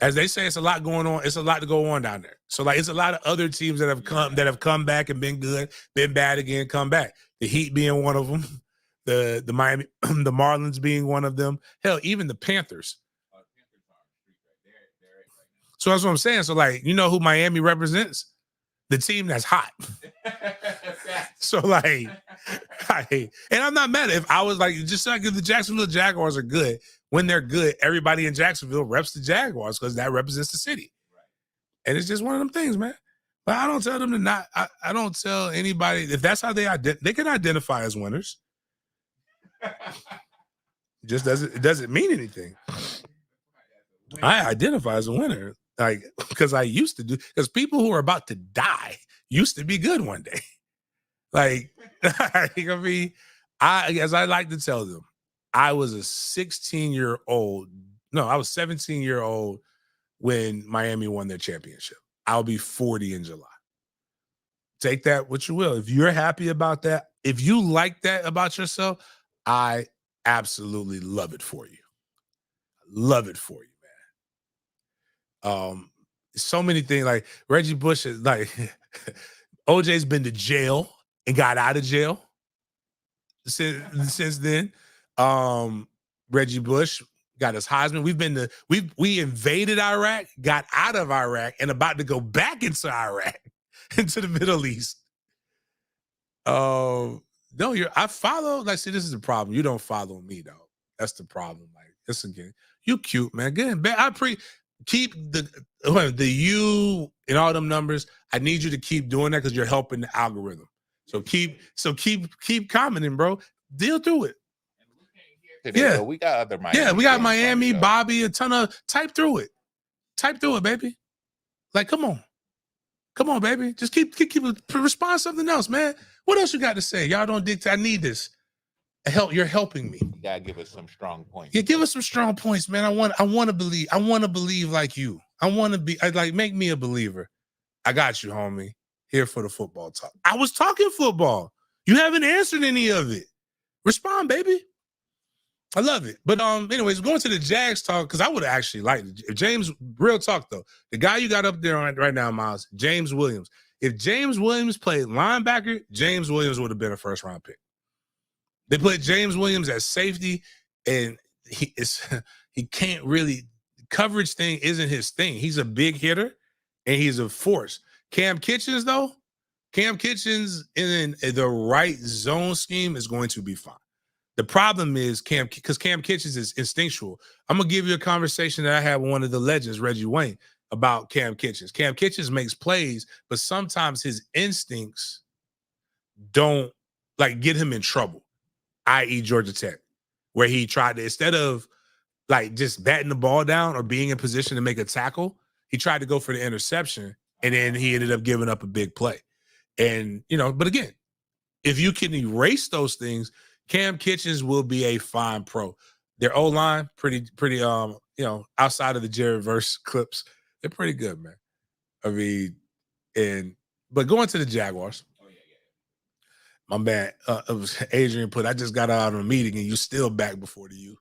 Speaker 1: as they say, it's a lot going on. It's a lot to go on down there. So like, it's a lot of other teams that have come back and been good, been bad again, come back. The Heat being one of them, the Miami, the Marlins being one of them. Hell, even the Panthers. So that's what I'm saying. So like, you know who Miami represents? The team that's hot. So like, and I'm not mad if I was like, just like if the Jacksonville Jaguars are good, when they're good, everybody in Jacksonville reps the Jaguars because that represents the city. And it's just one of them things, man. But I don't tell them to not, I don't tell anybody, if that's how they can identify as winners. It doesn't mean anything. I identify as a winner. Like, because I used to because people who are about to die used to be good one day. Like, I mean, as I like to tell them, I was a 16-year-old. No, I was 17-year-old when Miami won their championship. I'll be 40 in July. Take that what you will. If you're happy about that, if you like that about yourself, I absolutely love it for you. Love it for you. So many things, like Reggie Bush is like OJ's been to jail and got out of jail since then. Reggie Bush got his Heisman. We invaded Iraq, got out of Iraq, and about to go back into Iraq, into the Middle East. No, I follow. Like, see, this is the problem. You don't follow me though. That's the problem. Like, this again, you cute, man. Good and bad. Keep the you and all them numbers. I need you to keep doing that because you're helping the algorithm. So keep commenting, bro. Deal through it.
Speaker 2: Today, we got other Miami.
Speaker 1: Yeah, we got Miami, Bobby, a ton of type through it. Type through it, baby. Like, come on, baby. Just keep respond something else, man. What else you got to say? Y'all don't dictate. I need this. You're helping me.
Speaker 2: You gotta give us some strong points.
Speaker 1: Yeah, give us some strong points, man. I want to believe. I want to believe like you. Make me a believer. I got you, homie. Here for the football talk. I was talking football. You haven't answered any of it. Respond, baby. I love it. But anyways, going to the Jags talk, because I would have actually liked it. If James, real talk though, the guy you got up there right now, Miles, James Williams. If James Williams played linebacker, James Williams would have been a first round pick. They put James Williams at safety, and he can't really, coverage thing isn't his thing. He's a big hitter, and he's a force. Cam Kitchens, though, in the right zone scheme is going to be fine. The problem is because Cam Kitchens is instinctual. I'm going to give you a conversation that I had with one of the legends, Reggie Wayne, about Cam Kitchens. Cam Kitchens makes plays, but sometimes his instincts don't get him in trouble. I.e. Georgia Tech, where he tried to, instead of just batting the ball down or being in position to make a tackle, he tried to go for the interception, and then he ended up giving up a big play. And, but again, if you can erase those things, Cam Kitchens will be a fine pro. Their O-line, pretty, outside of the Jared Verse clips, they're pretty good, man. I mean, but going to the Jaguars. My man, it was Adrian put, I just got out of a meeting and you still back before the U.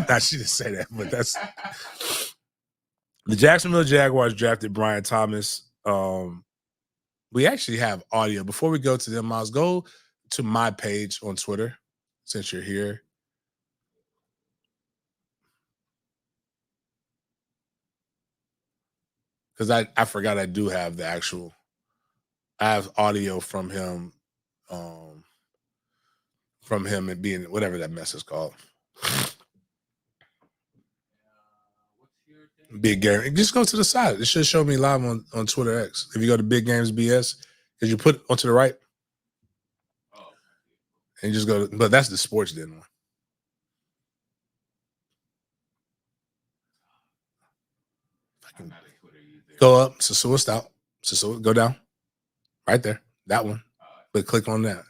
Speaker 1: I shouldn't say that, but that's the Jacksonville Jaguars drafted Brian Thomas. We actually have audio. Before we go to them, Miles, go to my page on Twitter since you're here. Because I forgot I do have I have audio from him. From him and being whatever that mess is called. Big game. Just go to the side. It should show me live on Twitter X. If you go to Big Games BS, because you put onto the right, and you just go. But that's the Sports Den one. Go up. So it's out. So go down. Right there. That one. But click on that.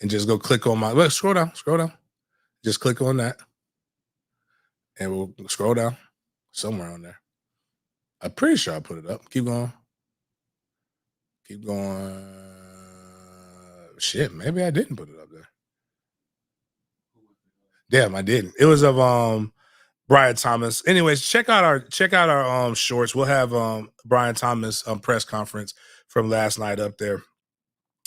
Speaker 1: And just go click on my. Look, scroll down. Scroll down. Just click on that. And we'll scroll down. Somewhere on there. I'm pretty sure I put it up. Keep going. Keep going. Shit, maybe I didn't put it up there. Damn, I didn't. It was of Brian Thomas. Anyways, check out our shorts. We'll have Brian Thomas press conference from last night up there.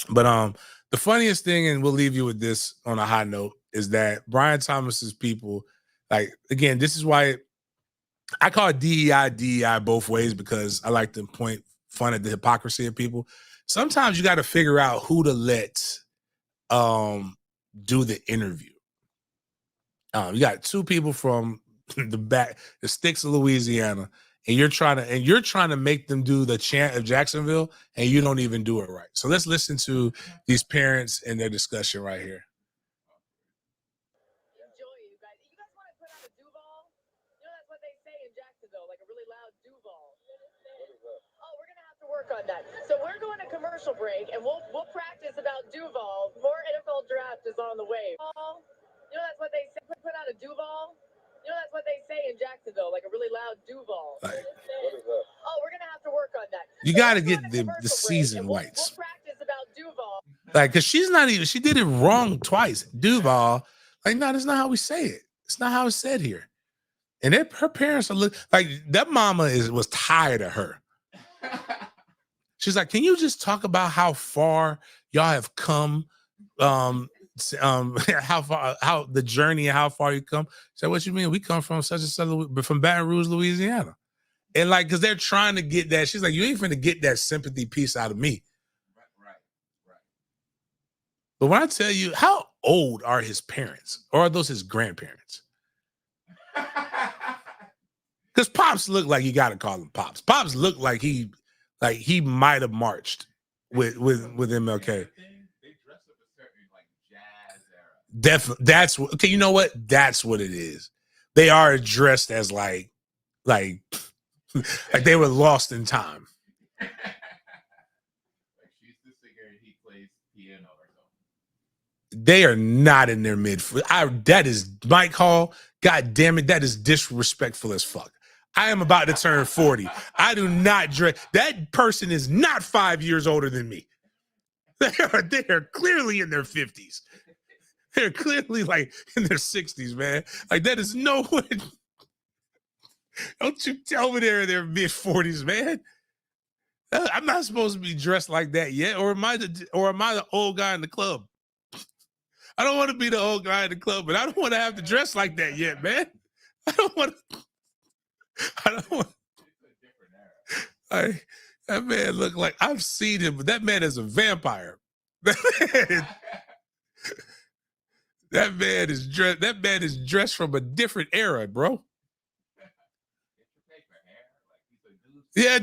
Speaker 1: But the funniest thing, and we'll leave you with this on a high note, is that Brian Thomas's people, like, again, this is why I call it DEI both ways, because I like to point fun at the hypocrisy of people. Sometimes you got to figure out who to let do the interview. You got two people from the sticks of Louisiana, and you're trying to make them do the chant of Jacksonville, and you don't even do it right. So let's listen to these parents and their discussion right here.
Speaker 5: Enjoy, you guys. You guys want to put out a Duval? You know, that's what they say in Jacksonville, like a really loud Duval. Oh, we're gonna have to work on that. So we're going to commercial break, and we'll practice about Duval. More NFL draft is on the way. You know, that's what they say. Put out a Duval. You know, that's what they say in Jacksonville, like a really loud Duval.
Speaker 1: Like,
Speaker 5: oh, we're gonna have to work on that.
Speaker 1: You got to get the season whites.
Speaker 5: We'll practice about Duval.
Speaker 1: Like, because she did it wrong twice. Duval. Like, no, that's not how we say it. It's not how it's said here. And her parents are like that. Mama was tired of her. She's like, can you just talk about how far y'all have come? How the journey and how far you come. So what you mean? We come from such and such, from Baton Rouge, Louisiana. And like, because they're trying to get that. She's like, you ain't finna get that sympathy piece out of me. Right. But when I tell you, how old are his parents? Or are those his grandparents? Because Pops looked like, you got to call him Pops. Pops looked like he might have marched with MLK. Definitely, that's what. Okay, you know what? That's what it is. They are dressed as like they were lost in time.
Speaker 2: Like she's the singer, he plays piano or something.
Speaker 1: They are not in their mid. That is Mike Hall. God damn it, that is disrespectful as fuck. I am about to turn 40. I do not dress. That person is not 5 years older than me. They are clearly in their 50s. They're clearly like in their 60s, man. Like, that is no way. Don't you tell me they're in their mid 40s, man. I'm not supposed to be dressed like that yet. Or am I the old guy in the club? I don't want to be the old guy in the club, but I don't want to have to dress like that yet, man. I don't want. That man looked like, I've seen him, but that man is a vampire. That man is dressed from a different era, bro. Yeah.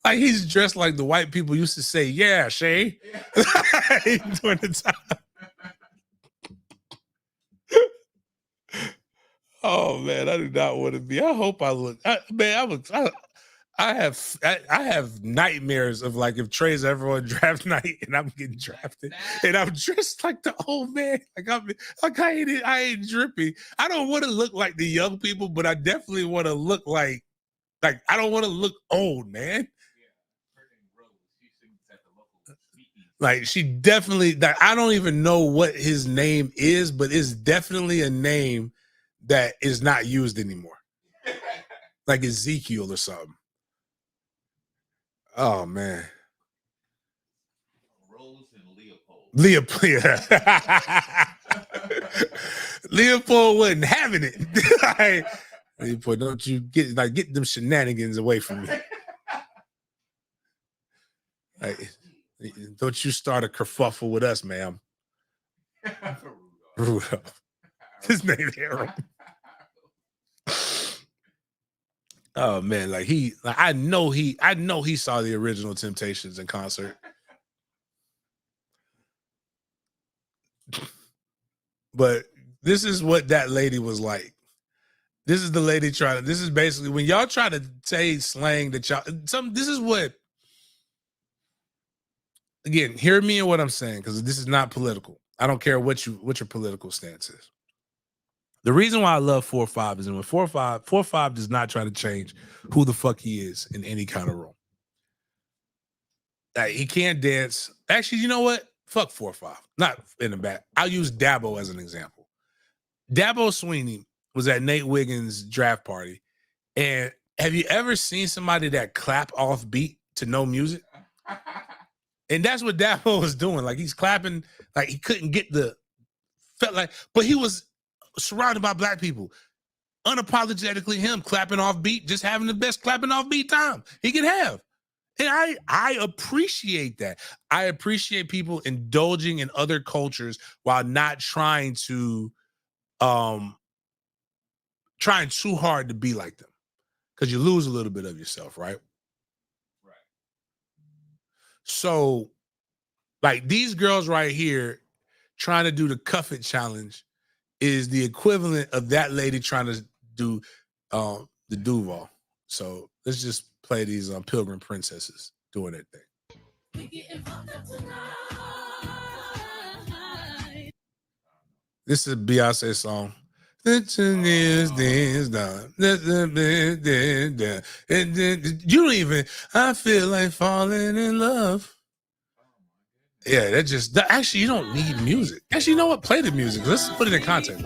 Speaker 1: Like he's dressed like the white people used to say, yeah, Shay. During the time. Oh man, I do not want to be. I hope I look. I have nightmares of like if Trey's ever on draft night and I'm getting drafted and I'm dressed like the old man. I ain't drippy. I don't want to look like the young people, but I definitely want to look like I don't want to look old, man. Like she definitely, I don't even know what his name is, but it's definitely a name that is not used anymore. Like Ezekiel or something. Oh man.
Speaker 2: Rose and Leopold.
Speaker 1: Leopold wasn't having it. Leopold, don't you get them shenanigans away from me. Don't you start a kerfuffle with us, ma'am. Rudolph. His name is Harold. Oh man, I know he saw the original Temptations in concert. But this is what that lady was like. This is the lady this is basically when y'all try to say slang that this is what, again, hear me and what I'm saying, because this is not political. I don't care what your political stance is. The reason why I love 4-5 is when 4-5 does not try to change who the fuck he is in any kind of role. He can't dance. Actually, you know what? Fuck 4-5. Not in the back. I'll use Dabo as an example. Dabo Sweeney was at Nate Wiggins' draft party. And have you ever seen somebody that clap off beat to no music? And that's what Dabo was doing. Like, he's clapping, like he couldn't get but he was surrounded by black people. Unapologetically him clapping off beat, just having the best clapping off beat time he could have. And I appreciate that. I appreciate people indulging in other cultures while not trying too hard to be like them. Because you lose a little bit of yourself, right? Right. So, like, these girls right here trying to do the cuff it challenge is the equivalent of that lady trying to do the Duval. So let's just play these Pilgrim Princesses doing their thing. This is a Beyonce song. You don't even, I feel like falling in love. Yeah, actually, you don't need music. Actually, you know what? Play the music. Let's put it in context.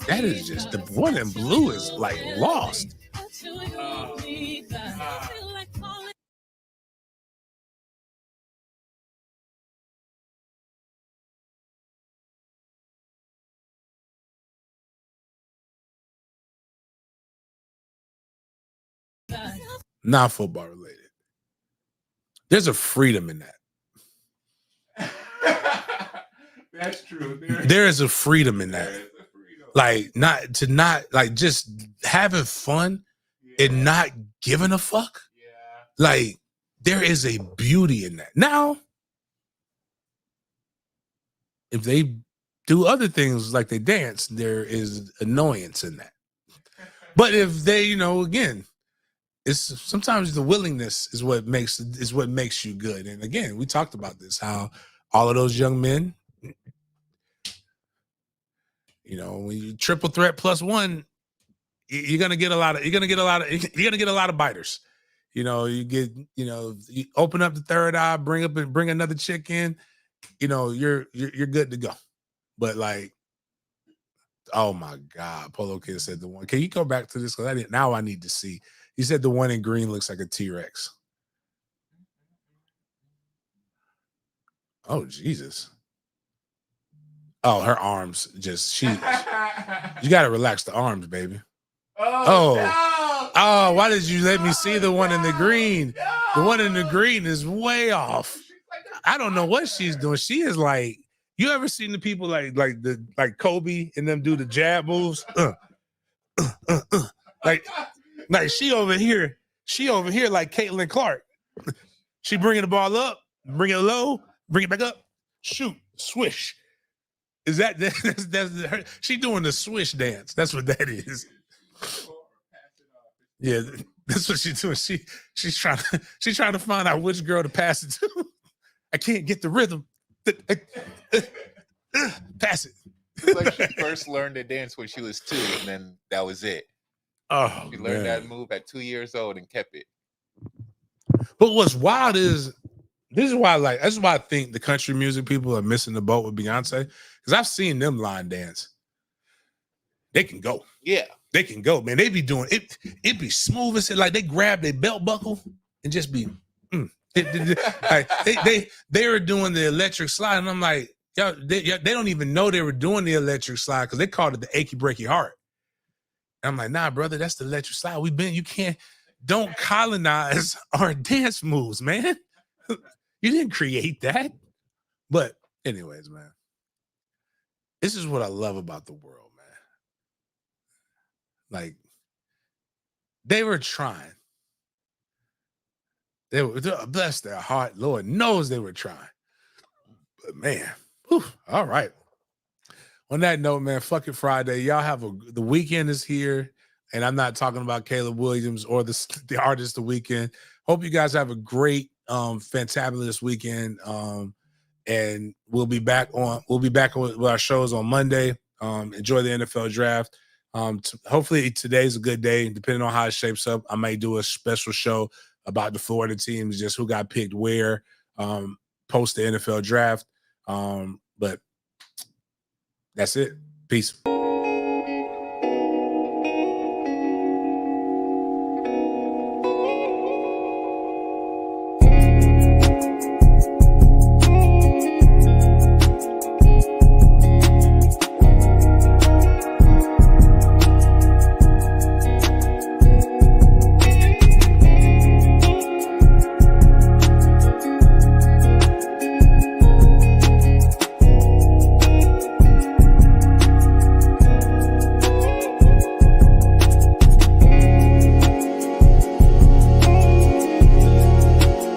Speaker 1: That is just, the one in blue is like lost. Not football related. There's a freedom in that.
Speaker 2: That's true.
Speaker 1: There is a freedom in that. Like, not like just having fun and not giving a fuck.
Speaker 2: Yeah.
Speaker 1: Like, there is a beauty in that. Now, if they do other things like they dance, there is annoyance in that. But if they, again, it's sometimes the willingness is what makes you good. And again, we talked about this, how all of those young men, when you triple threat plus one, you're gonna get a lot of biters. You open up the third eye, bring another chick in, you're good to go. But like, oh my God, Polo Kid said the one. Can you go back to this? Because I need to see. He said the one in green looks like a T-Rex. Oh, Jesus. Oh, her arms just, you got to relax the arms, baby. Oh, no. Why did you let me see the one in the green? No. The one in the green is way off. I don't know what she's doing. She is like, you ever seen the people like Kobe and them do the jab moves? Like she over here like Caitlin Clark. She bringing the ball up, bring it low, bring it back up, shoot, swish. Is that's her? She doing the swish dance. That's what that is. Yeah, that's what she's doing. She's trying to find out which girl to pass it to. I can't get the rhythm. Pass it.
Speaker 2: It's like she first learned to dance when she was 2, and then that was it.
Speaker 1: Oh,
Speaker 2: she learned that move at 2 years old and kept it.
Speaker 1: But what's wild is, that's why I think the country music people are missing the boat with Beyonce, because I've seen them line dance. They can go.
Speaker 2: Yeah.
Speaker 1: They can go, man. They be doing it. It be smooth as it. Like, they grab their belt buckle and just be. Like, they were doing the electric slide, and I'm like, yo, they don't even know they were doing the electric slide because they called it the achy breaky heart. And I'm like, nah, brother, that's the electric slide. Don't colonize our dance moves, man. You didn't create that. But anyways, man, this is what I love about the world, man. Like, They were trying. They were, bless their heart. Lord knows they were trying. But man, whew, all right. On that note, man, fuck it Friday. Y'all have the weekend is here, and I'm not talking about Caleb Williams or the artist the weekend. Hope you guys have a great, fantabulous weekend. And we'll be back with our shows on Monday. Enjoy the NFL draft. Hopefully today's a good day. Depending on how it shapes up, I may do a special show about the Florida teams, just who got picked where, post the NFL draft. But that's it. Peace.